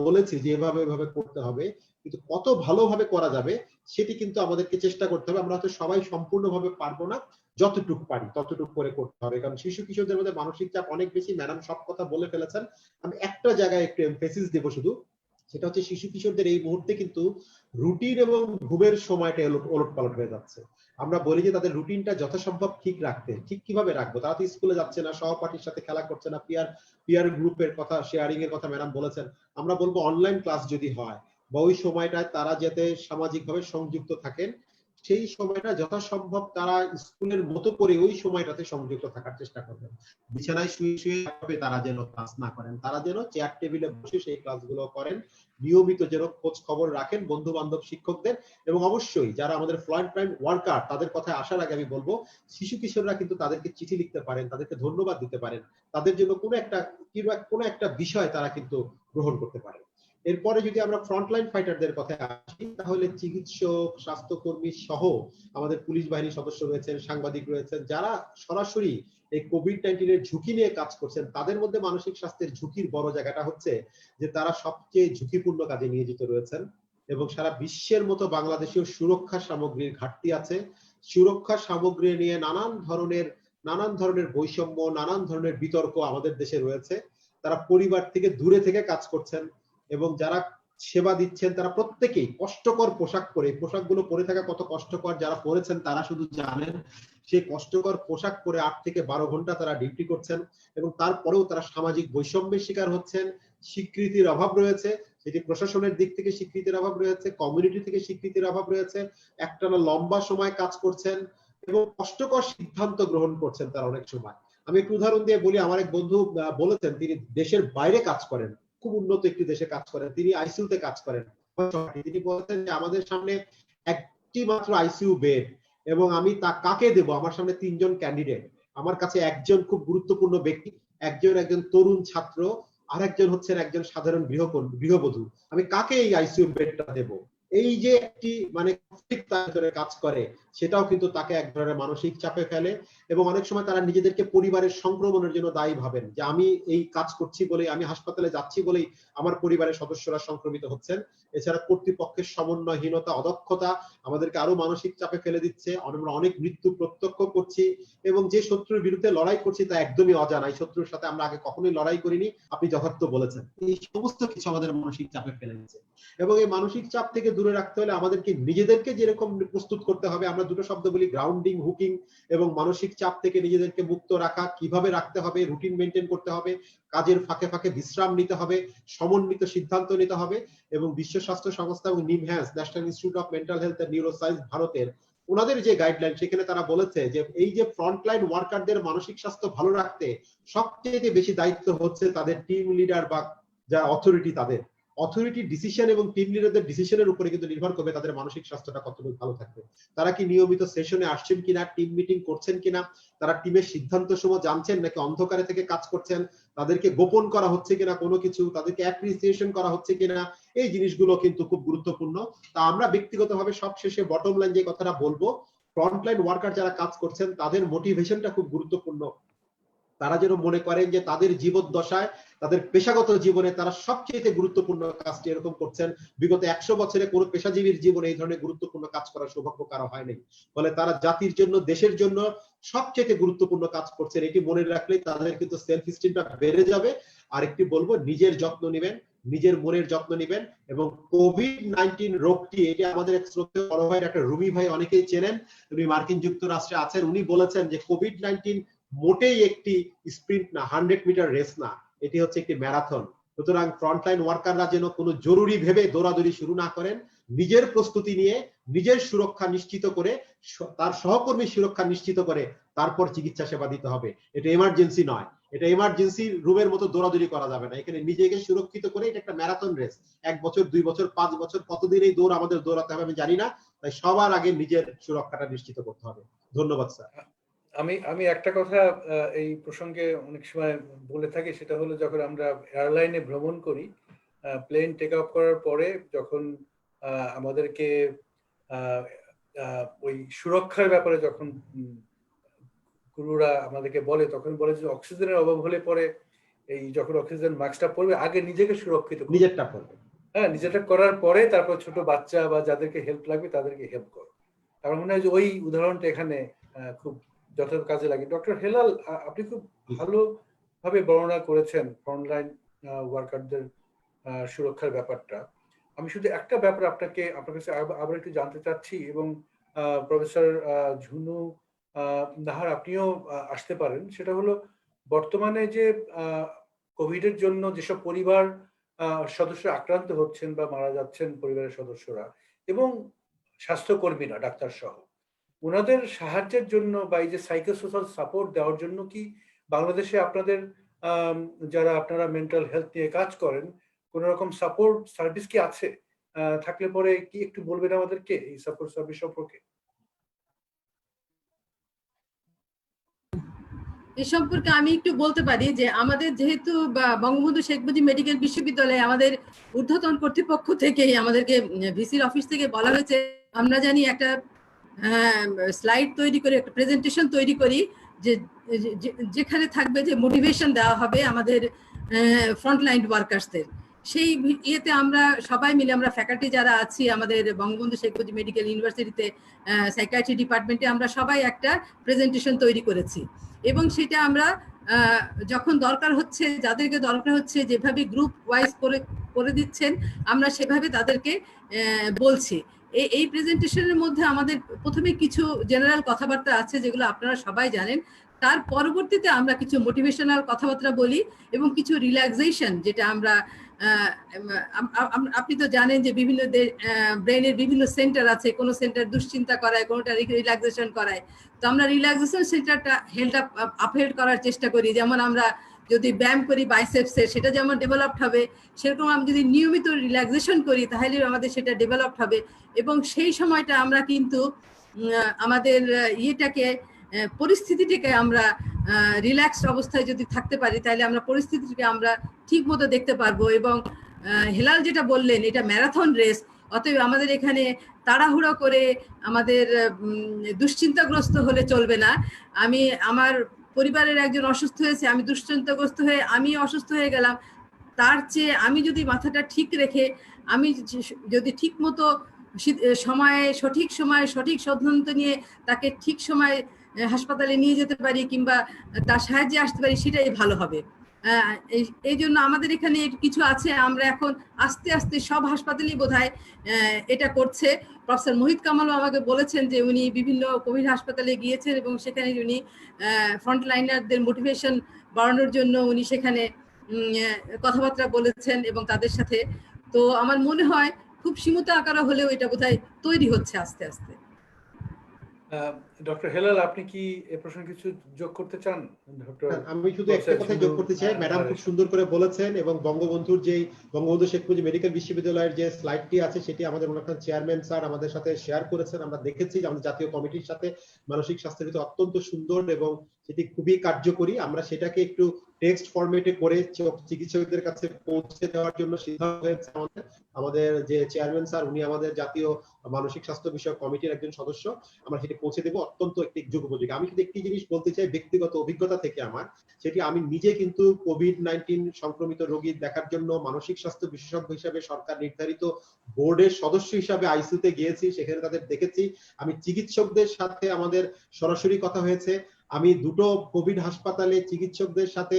বলেছি যে এভাবে করতে হবে, কিন্তু কত ভালোভাবে করা যাবে সেটি কিন্তু আমাদেরকে চেষ্টা করতে হবে। আমরা হয়তো সবাই সম্পূর্ণভাবে পারবো না, যতটুকু পারি ততটুকু করে করতে হবে, কারণ শিশু কিশোরদের মধ্যে মানসিক চাপ অনেক বেশি। ম্যাডাম সব কথা বলে ফেলেছেন, আমি একটা জায়গায় একটু এমফেসিস দেব শুধু, সেটা হচ্ছে শিশু কিশোরদের এই মুহূর্তে কিন্তু রুটিন এবং ঘুমের সময়টা ওলটপালট হয়ে যাচ্ছে। আমরা বলি যে তাদের রুটিনটা যথাসম্ভব ঠিক রাখতে, ঠিক কিভাবে রাখবো? তারা তো স্কুলে যাচ্ছে না, সহপাঠীর সাথে খেলা করছে না, পিয়ার গ্রুপের কথা, শেয়ারিং এর কথা ম্যাডাম বলেছেন। আমরা বলবো অনলাইন ক্লাস যদি হয় বা ওই সময়টায় তারা যাতে সামাজিকভাবে সংযুক্ত থাকেন, সেই সময়টা যথাসম্ভব তারা স্কুলের মতো করে ওই সময়টাতে সংযুক্ত থাকার চেষ্টা করবেন। বিছানায় শুয়ে শুয়ে তারা যেন ক্লাস না করেন, তারা যেন চেয়ার টেবিলে বসে সেই ক্লাসগুলো করেন, নিয়মিত যেন খোঁজ খবর রাখেন বন্ধু বান্ধব শিক্ষকদের। এবং অবশ্যই যারা আমাদের ফ্রন্টলাইন ওয়ার্কার, তাদের কথায় আসার আগে আমি বলবো শিশু কিশোররা কিন্তু তাদেরকে চিঠি লিখতে পারেন, তাদেরকে ধন্যবাদ দিতে পারেন, তাদের জন্য কোনো একটা বিষয় তারা কিন্তু গ্রহণ করতে পারে। এরপরে যদি আমরা ফ্রন্টলাইন ফাইটারদের কথায় আসি, তাহলে চিকিৎসক, স্বাস্থ্যকর্মী সহ আমাদের পুলিশ বাহিনীর সদস্য রয়েছেন, সাংবাদিক রয়েছেন, যারা সরাসরি এই কোভিড-19 এর ঝুঁকি নিয়ে কাজ করছেন। তাদের মধ্যে মানসিক স্বাস্থ্যের ঝুঁকির বড় জায়গাটা হচ্ছে যে তারা সবচেয়ে ঝুঁকিপূর্ণ কাজে নিয়োজিত রয়েছেন এবং সারা বিশ্বের মতো বাংলাদেশেও সুরক্ষা সামগ্রীর ঘাটতি আছে। সুরক্ষা সামগ্রী নিয়ে নানান ধরনের বৈষম্য, নানান ধরনের বিতর্ক আমাদের দেশে রয়েছে। তারা পরিবার থেকে দূরে থেকে কাজ করছেন এবং যারা সেবা দিচ্ছেন তারা প্রত্যেকেই কষ্টকর পোশাক পরে, পোশাকগুলো পরে থাকা কত কষ্টকর যারা পরেছেন তারা শুধু জানেন। সেই কষ্টকর পোশাক পরে 8 থেকে 12 ঘন্টা তারা ডিউটি করছেন এবং তারপরেও তারা সামাজিক বৈষম্যের শিকার হচ্ছেন। স্বীকৃতির অভাব রয়েছে, সেটি প্রশাসনের দিক থেকে স্বীকৃতির অভাব রয়েছে, কমিউনিটি থেকে স্বীকৃতির অভাব রয়েছে। একটানা লম্বা সময় কাজ করছেন এবং কষ্টকর সিদ্ধান্ত গ্রহণ করছেন তারা অনেক সময়। আমি একটু উদাহরণ দিয়ে বলি, আমার এক বন্ধু বলেছেন তিনি দেশের বাইরে কাজ করেন, খুব উন্নত একটি দেশে কাজ করেন, তিনি আইসিইউতে কাজ করেন। তিনি বলতেন যে আমাদের সামনে একটি মাত্র আইসিইউ বেড এবং আমি তা কাকে দেব? আমার সামনে 3 জন ক্যান্ডিডেট, আমার কাছে একজন খুব গুরুত্বপূর্ণ ব্যক্তি, একজন তরুণ ছাত্র, আর একজন হচ্ছেন একজন সাধারণ গৃহবধূ, আমি কাকে এই আইসিইউ বেডটা দেব? এই যে একটি মানে কাজ করে, সেটাও কিন্তু তাকে এক ধরনের মানসিক চাপে ফেলে এবং অনেক সময় তারা নিজেদেরকে পরিবারের সংক্রমণের জন্য দায়ী ভাবেন যে আমি এই কাজ করছি বলেই, আমি হাসপাতালে যাচ্ছি বলেই আমার পরিবারের সদস্যরা সংক্রমিত হচ্ছেন। এছাড়া কর্তৃপক্ষের সমন্বয়হীনতা, অদক্ষতা আমাদেরকে আরো মানসিক চাপে ফেলে দিচ্ছে। আমরা অনেক মৃত্যু প্রত্যক্ষ করছি এবং যে শত্রুর বিরুদ্ধে লড়াই করছি তা একদমই অজানা। এই শত্রুর সাথে আমরা আগে কখনোই লড়াই করিনি, আপনি যথার্থ বলেছেন। এই সমস্ত কিছু আমাদের মানসিক চাপে ফেলে দিচ্ছে এবং এই মানসিক চাপ থেকে দূরে রাখতে হলে আমাদেরকে নিজেদেরকে যেরকম প্রস্তুত করতে হবে, আমরা দুটো শব্দ বলি, গ্রাউন্ডিং, হুকিং, এবং মানসিক চাপ থেকে নিজেদেরকে মুক্ত রাখা কিভাবে রাখতে হবে, রুটিন মেনটেন করতে হবে, কাজের ফাঁকে ফাঁকে বিশ্রাম নিতে হবে, সমন্বিত সিদ্ধান্ত নিতে হবে। এবং বিশ্ব স্বাস্থ্য সংস্থা এবং NIMHANS, national institute of mental health and neuroscience ভারতের, ওনাদের যে গাইডলাইন, সেখানে তারা বলেছে যে এই যে ফ্রন্টলাইন ওয়ার্কারদের মানসিক স্বাস্থ্য ভালো রাখতে সবচেয়ে বেশি দায়িত্ব হচ্ছে তাদের টিম লিডার বা যারা অথরিটি, তাদের অথরিটি ডিসিশন এবং টিম লিডারদের ডিসিশনের উপরে কিন্তু নির্ভর করবে তাদের মানসিক স্বাস্থ্যটা কতটুকু ভালো থাকবে। তারা কি নিয়মিত সেশনে আসছেন কিনা, টিম মিটিং করছেন কিনা, তারা টিমের সিদ্ধান্ত সমূহ জানছেন নাকি অন্ধকারে থেকে কাজ করছেন, তাদেরকে গোপন করা হচ্ছে কিনা কোনো কিছু, তাদেরকে অ্যাপ্রিসিয়েশন করা হচ্ছে কিনা, এই জিনিসগুলো কিন্তু খুব গুরুত্বপূর্ণ। তা আমরা ব্যক্তিগতভাবে সবশেষে বটম লাইন যে কথাটা বলবো, ফ্রন্টলাইন ওয়ার্কার যারা কাজ করছেন তাদের মোটিভেশনটা খুব গুরুত্বপূর্ণ। তারা যেন মনে করেন যে তাদের জীবদ্দশায়, তাদের পেশাগত জীবনে তারা সবচেয়ে গুরুত্বপূর্ণ কাজটি এরকম করছেন। বিগত 100 বছরে কোনো পেশাজীবীর জীবনে এই ধরনের গুরুত্বপূর্ণ কাজ করার সৌভাগ্য কারো হয়নি। ফলে তারা জাতির জন্য, দেশের জন্য সবচেয়ে গুরুত্বপূর্ণ কাজ করছেন। এটি মনে রাখলেই তাদের কিন্তু সেলফ স্টিমটা বেড়ে যাবে। আর একটি বলবো, নিজের যত্ন নেবেন, নিজের মনের যত্ন নেবেন। এবং কোভিড-19 রোগটি, এটি আমাদের এক শ্রদ্ধেয় বড় ভাই একটা রুমি ভাই, অনেকেই চেনেন, উনি মার্কিন যুক্তরাষ্ট্রে আছেন। উনি বলেছেন যে কোভিড-19 মোটেই একটি স্প্রিন্ট না, 100 মিটার রেস না, এটি হচ্ছে একটি ম্যারাথন। সুতরাং ফ্রন্টলাইন ওয়ার্কাররা যেন কোনো জরুরি ভেবে দৌড়াদৌড়ি শুরু না করেন, নিজের প্রস্তুতি নিয়ে, নিজের সুরক্ষা নিশ্চিত করে, তার সহকর্মীর সুরক্ষা নিশ্চিত করে তারপর চিকিৎসা সেবা দিতে হবে। এটা এমার্জেন্সি নয়, এটা ইমার্জেন্সি রুমের মতো দৌড়াদৌড়ি করা যাবে না। এখানে নিজেকে সুরক্ষিত করে, এটা একটা ম্যারাথন রেস। 1 বছর 2 বছর 5 বছর কতদিন এই দৌড় আমাদের দৌড়াতে হবে আমি জানি না, তাই সবার আগে নিজের সুরক্ষাটা নিশ্চিত করতে হবে। ধন্যবাদ স্যার। আমি একটা কথা এই প্রসঙ্গে অনেক সময় বলে থাকি, সেটা হলো যখন আমরা এয়ারলাইনে ভ্রমণ করি, প্লেন টেক অফ করার পরে যখন আমাদেরকে ওই সুরক্ষার ব্যাপারে যখন গুরুরা আমাদেরকে বলে, তখন বলে যে অক্সিজেনের অভাব হলে পরে এই যখন অক্সিজেন মাস্কটা পরবে আগে নিজেকে সুরক্ষিত করবে। নিজেরটা পড়বে। হ্যাঁ, নিজেটা করার পরে তারপর ছোট বাচ্চা বা যাদেরকে হেল্প লাগবে তাদেরকে হেল্প করো। আমার মনে হয় যে ওই উদাহরণটা এখানে খুব যথাযথ কাজে লাগে। ডক্টর হেলাল, আপনি খুব ভালোভাবে বর্ণনা করেছেন ফ্রন্টলাইন ওয়ার্কারদের সুরক্ষার ব্যাপারটা। আমি শুধু একটা ব্যাপার আপনার কাছে আবার একটু জানতে চাচ্ছি, এবং প্রফেসর ঝুনু নাহার আপনিও আসতে পারেন। সেটা হলো বর্তমানে যে কোভিডের জন্য যেসব পরিবার সদস্য আক্রান্ত হচ্ছেন বা মারা যাচ্ছেন পরিবারের সদস্যরা, এবং স্বাস্থ্যকর্মীরা ডাক্তার সহ, ওনাদের সাহায্যের জন্য বা এই যে সাইকোসোশ্যাল সাপোর্ট দেওয়ার জন্য কি বাংলাদেশে আপনাদের যারা আপনারা মেন্টাল হেলথ নিয়ে কাজ করেন কোন রকম সাপোর্ট সার্ভিস কি আছে? থাকলে পরে কি একটু বলবেন আমাদেরকে এই সাপোর্ট সার্ভিস সম্পর্কে? এ সম্পর্কে আমি একটু বলতে পারি যে আমাদের যেহেতু বঙ্গবন্ধু শেখ মুজিব মেডিকেল বিশ্ববিদ্যালয়ে আমাদের ঊর্ধ্বতন কর্তৃপক্ষ থেকেই আমাদেরকে ভিসির অফিস থেকে বলা হয়েছে আমরা জানি একটা স্লাইড তৈরি করে, একটা প্রেজেন্টেশন তৈরি করি যে যেখানে থাকবে যে মোটিভেশন দেওয়া হবে আমাদের ফ্রন্টলাইন ওয়ার্কার্সদের। সেই ইয়েতে আমরা সবাই মিলে, আমরা ফ্যাকাল্টি যারা আছি আমাদের বঙ্গবন্ধু শেখ মুজিব মেডিকেল ইউনিভার্সিটিতে সাইকিয়াট্রি ডিপার্টমেন্টে, আমরা সবাই একটা প্রেজেন্টেশন তৈরি করেছি এবং সেটা আমরা যখন দরকার হচ্ছে, যাদেরকে দরকার হচ্ছে যেভাবে গ্রুপ ওয়াইজ করে দিচ্ছেন আমরা সেভাবে তাদেরকে বলছি। এই প্রেজেন্টেশনের মধ্যে আমাদের প্রথমে কিছু জেনারেল কথাবার্তা আছে যেগুলো আপনারা সবাই জানেন, তার পরবর্তীতে আমরা কিছু মোটিভেশনাল কথাবার্তা বলি এবং কিছু রিল্যাক্সেশন, যেটা আমরা আপনি তো জানেন যে বিভিন্ন ব্রেনের বিভিন্ন সেন্টার আছে, কোনো সেন্টার দুশ্চিন্তা করায়, কোনোটা রিল্যাক্সেশন করায়। তো আমরা রিল্যাক্সেশন সেন্টারটা আপহেল্ড করার চেষ্টা করি। যেমন আমরা যদি ব্যায়াম করি বাইসেপসের, সেটা যেমন ডেভেলপড হবে, সেরকম আমরা যদি নিয়মিত রিল্যাক্সেশন করি তাহলে আমাদের সেটা ডেভেলপড হবে। এবং সেই সময়টা আমরা কিন্তু আমাদের ইয়েটাকে, পরিস্থিতিটাকে আমরা রিল্যাক্সড অবস্থায় যদি থাকতে পারি তাহলে আমরা পরিস্থিতিটাকে আমরা ঠিক মতো দেখতে পারবো। এবং হেলাল যেটা বললেন, এটা ম্যারাথন রেস, অতএব আমাদের এখানে তাড়াহুড়ো করে আমাদের দুশ্চিন্তাগ্রস্ত হলে চলবে না। আমার পরিবারের একজন অসুস্থ হয়েছে, আমি দুশ্চিন্তাগ্রস্ত হয়ে আমি অসুস্থ হয়ে গেলাম, তার চেয়ে আমি যদি মাথাটা ঠিক রেখে আমি যদি ঠিক মতো সঠিক সময়ে সঠিক সিদ্ধান্ত নিয়ে তাকে ঠিক সময়ে হাসপাতালে নিয়ে যেতে পারি কিংবা তার সাহায্যে আসতে পারি, সেটাই ভালো হবে। এই জন্য আমাদের এখানে কিছু আছে, আমরা এখন আস্তে আস্তে সব হাসপাতালই বোধহয় এটা করছে। প্রফেসর মোহিত কামালও আমাকে বলেছেন যে উনি বিভিন্ন কোভিড হাসপাতালে গিয়েছেন এবং সেখানে উনি ফ্রন্টলাইনারদের মোটিভেশন বাড়ানোর জন্য উনি সেখানে কথাবার্তা বলেছেন এবং তাদের সাথে। তো আমার মনে হয় খুব সীমিত আকারে হলেও এটা বোধহয় তৈরি হচ্ছে আস্তে আস্তে। ডক্টর হেলাল, আপনি কি এ প্রসঙ্গে কিছু যোগ করতে চান? আমি শুধু একটা কথা যোগ করতে চাই, ম্যাডাম খুব সুন্দর করে বলেছেন এবং বঙ্গবন্ধু শেখ মুজিব মেডিকেল বিশ্ববিদ্যালয়ের যে স্লাইডটি আছে সেটি আমাদের চেয়ারম্যান স্যার আমাদের সাথে শেয়ার করেছেন। আমরা দেখেছি যে আমাদের জাতীয় কমিটির সাথে মানসিক স্বাস্থ্যের অত্যন্ত সুন্দর এবং সেটি খুবই কার্যকরী। আমরা সেটাকে একটু টেক্সট ফরম্যাটে করে চিকিৎসকদের কাছে পৌঁছে দেওয়ার জন্য সিদ্ধান্ত হয়েছে। আমাদের যে চেয়ারম্যান স্যার, উনি আমাদের জাতীয় মানসিক স্বাস্থ্য বিষয়ক কমিটির একজন সদস্য, আমরা সেটি পৌঁছে দেবো অত্যন্ত একটি যুগোপযোগী। আমি শুধু একটি জিনিস বলতে চাই ব্যক্তিগত অভিজ্ঞতা থেকে আমার, সেটি আমি নিজে কিন্তু কোভিড-19 সংক্রমিত রোগী দেখার জন্য মানসিক স্বাস্থ্য বিশেষজ্ঞ হিসাবে সরকার নির্ধারিত বোর্ডের সদস্য হিসাবে আইসিইউতে গিয়েছি, সেখানে তাদের দেখেছি। আমি চিকিৎসকদের সাথে আমাদের সরাসরি কথা হয়েছে। আমি দুটো কোভিড হাসপাতালে চিকিৎসকদের সাথে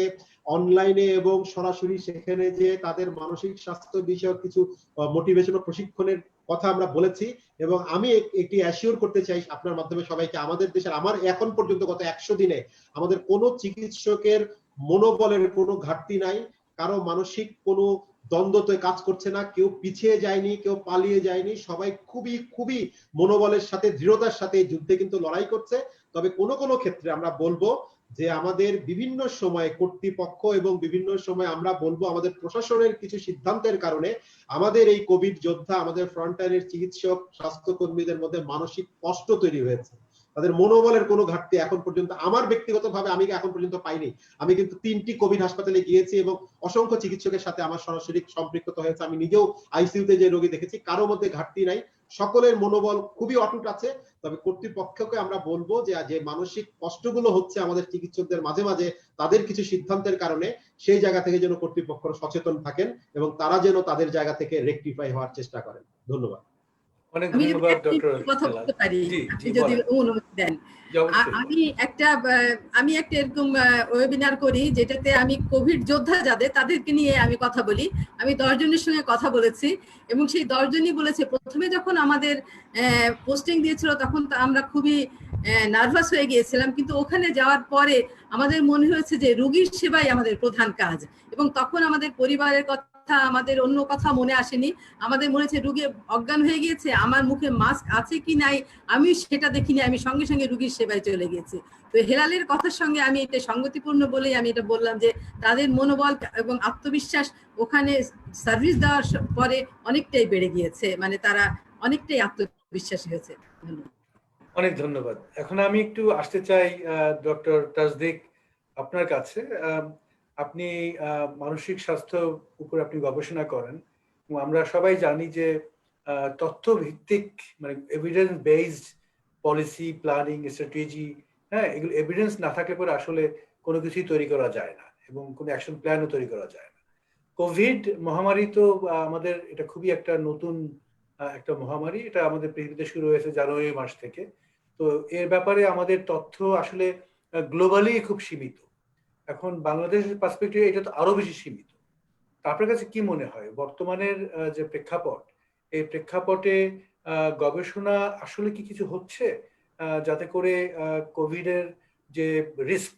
অনলাইনে এবং সরাসরি সেখানে যে তাদের মানসিক স্বাস্থ্য বিষয়ক কিছু মোটিভেশন ও প্রশিক্ষণের কথা আমরা বলেছি। এবং আমি একটি অ্যাসিওর করতে চাই আপনার মাধ্যমে সবাইকে, আমাদের দেশের আমার এখন পর্যন্ত গত 100 দিনে আমাদের কোনো চিকিৎসকের মনোবলের কোনো ঘাটতি নাই, কারো মানসিক কোনো দ্বন্দ্বতে কাজ করছে না, কেউ পিছিয়ে যায়নি, কেউ পালিয়ে যায়নি, সবাই খুবই খুবই মনোবলের সাথে দৃঢ়তার সাথে যুদ্ধে কিন্তু লড়াই করছে। তবে কোনো কোনো ক্ষেত্রে আমরা বলবো যে আমাদের বিভিন্ন সময় কর্তৃপক্ষ এবং বিভিন্ন সময় আমরা বলবো আমাদের প্রশাসনের কিছু সিদ্ধান্তের কারণে আমাদের এই কোভিড যোদ্ধা, আমাদের ফ্রন্টলাইনের চিকিৎসক, স্বাস্থ্যকর্মীদের মধ্যে মানসিক কষ্ট তৈরি হয়েছে। তাদের মনোবলের কোনো ঘাটতি এখন পর্যন্ত আমার ব্যক্তিগতভাবে আমি এখন পর্যন্ত পাইনি। আমি কিন্তু 3টি কোভিড হাসপাতালে গিয়েছি এবং অসংখ্য চিকিৎসকের সাথে আমার সরাসরি সম্পৃক্ততা হয়েছে। আমি নিজেও আইসিইউতে যে রোগী দেখেছি, কারো মধ্যে ঘাটতি নাই, সকলের মনোবল খুবই অটুট আছে। তবে কর্তৃপক্ষকে আমরা বলবো যে যে মানসিক কষ্টগুলো হচ্ছে আমাদের চিকিৎসকদের মাঝে মাঝে তাদের কিছু সিদ্ধান্তের কারণে, সেই জায়গা থেকে যেন কর্তৃপক্ষ সচেতন থাকেন এবং তারা যেন তাদের জায়গা থেকে রেকটিফাই হওয়ার চেষ্টা করেন। ধন্যবাদ। অনেক আমি ধন্যবাদ ডক্টর কথা বলতে পারি, আপনি যদি অনুমতি দেন। আমি একটা এরকম ওয়েবিনার করি যেটাতে আমি কোভিড যোদ্ধা যাদের, তাদেরকে নিয়ে আমি কথা বলি। আমি 10 জনের সঙ্গে কথা বলেছি এবং সেই 10 জনই বলেছে প্রথমে যখন আমাদের পোস্টিং দিয়েছিল তখন আমরা খুবই নার্ভাস হয়ে গিয়েছিলাম, কিন্তু ওখানে যাওয়ার পরে আমাদের মনে হয়েছে যে রোগীর সেবাই আমাদের প্রধান কাজ, এবং তখন আমাদের পরিবারের কথা, আমাদের অন্য কথা মনে আসেনি। আমাদের মনে হচ্ছে রোগী অজ্ঞান হয়ে গিয়েছে, আমার মুখে মাস্ক আছে কি নাই আমি সেটা দেখিনি, আমি সঙ্গে সঙ্গে রোগীর সেবায় চলে গেছি। তো হেলালের কথার সঙ্গে আমি এটা সঙ্গতিপূর্ণ বলেই আমি এটা বললাম যে তাদের মনোবল এবং আত্মবিশ্বাস ওখানে সার্ভিস দেওয়ার পরে অনেকটাই বেড়ে গিয়েছে, মানে তারা অনেকটাই আত্মবিশ্বাসী হয়েছে। অনেক ধন্যবাদ। এখন আমি একটু আসতে চাই ডক্টর তাসদিক আপনার কাছে। আপনি মানসিক স্বাস্থ্য উপর আপনি গবেষণা করেন এবং আমরা সবাই জানি যে তথ্য ভিত্তিক মানে evidence based policy, planning, strategy, হ্যাঁ, এগুলো এভিডেন্স না থাকলে পরে আসলে কোনো কিছুই তৈরি করা যায় না এবং কোনো অ্যাকশন প্ল্যানও তৈরি করা যায় না। কোভিড মহামারী তো আমাদের এটা খুবই একটা নতুন একটা মহামারী, এটা আমাদের পৃথিবীতে শুরু হয়েছে জানুয়ারি মাস থেকে। তো এর ব্যাপারে আমাদের তথ্য আসলে গ্লোবালি খুব সীমিত। এখন বাংলাদেশের পার্সপেক্টিভে এটা তো আরো বেশি সীমিত। আপনার কাছে কি মনে হয় বর্তমানের যে প্রেক্ষাপট, এই প্রেক্ষাপটে গবেষণা আসলে কি কিছু হচ্ছে যাতে করে কোভিডের যে রিস্ক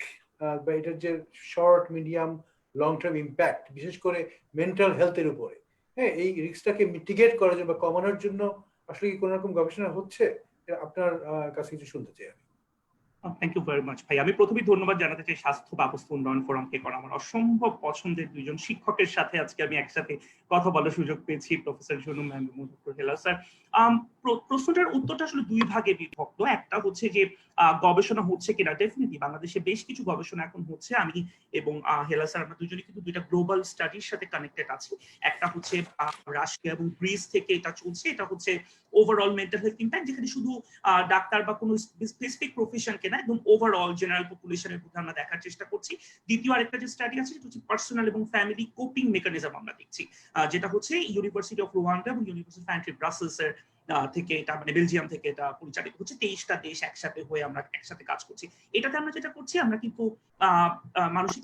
বা এটার যে short, medium, long term impact, বিশেষ করে মেন্টাল হেলথের উপরে, হ্যাঁ, এই রিস্কটাকে মিটিগেট করার জন্য বা কমানোর জন্য আসলে কি কোনো রকম গবেষণা হচ্ছে? আপনার কাছে কিছু শুনতে চাই আমি। থ্যাংক ইউ ভেরি মাচ ভাই। আমি প্রথমেই ধন্যবাদ জানাতে চাই স্বাস্থ্য ব্যবস্থা উন্নয়ন ফোরামকে করা আমার অসম্ভব পছন্দের 2 জন শিক্ষকের সাথে আজকে আমি একসাথে কথা বলার সুযোগ পেয়েছি, প্রফেসর ঝুনু ম্যাম এবং ডক্টর হেলাল স্যার। প্রশ্নটার উত্তরটা আসলে 2 ভাগে বিভক্ত। একটা হচ্ছে যে গবেষণা হচ্ছে কিনা, ডেফিনেটলি বাংলাদেশে বেশ কিছু গবেষণা এখন হচ্ছে। আমি এবং হেলাল স্যার আমরা দুজনেই কিন্তু 2টা গ্লোবাল স্টাডির সাথে কানেক্টেড আছি। একটা হচ্ছে রাশিয়া এবং গ্রিস থেকে এটা চলছে, এটা হচ্ছে ওভারঅল মেন্টাল হেলথ ইম্প্যাক্ট, যেখানে শুধু ডাক্তার বা কোনো স্পেসিফিক প্রফেশনকে না, একদম ওভারঅল জেনারেল পপুলেশনের মধ্যে আমরা দেখার চেষ্টা করছি। দ্বিতীয় আরেকটা যে স্টাডি আছে সেটা হচ্ছে পার্সোনাল এবং ফ্যামিলি কোপিং মেকানিজম আমরা দেখছি, যেটা হচ্ছে ইউনিভার্সিটি অফ রুয়ান্ডা এবং ইউনিভার্সিটি অফ ব্রাসেলস এর থেকে, এটা মানে বেলজিয়াম থেকে এটা পরিচালিত হচ্ছে। 23টা দেশ একসাথে হয়ে আমরা একসাথে কাজ করছি। এটাতে আমরা যেটা করছি, আমরা কিন্তু মানসিক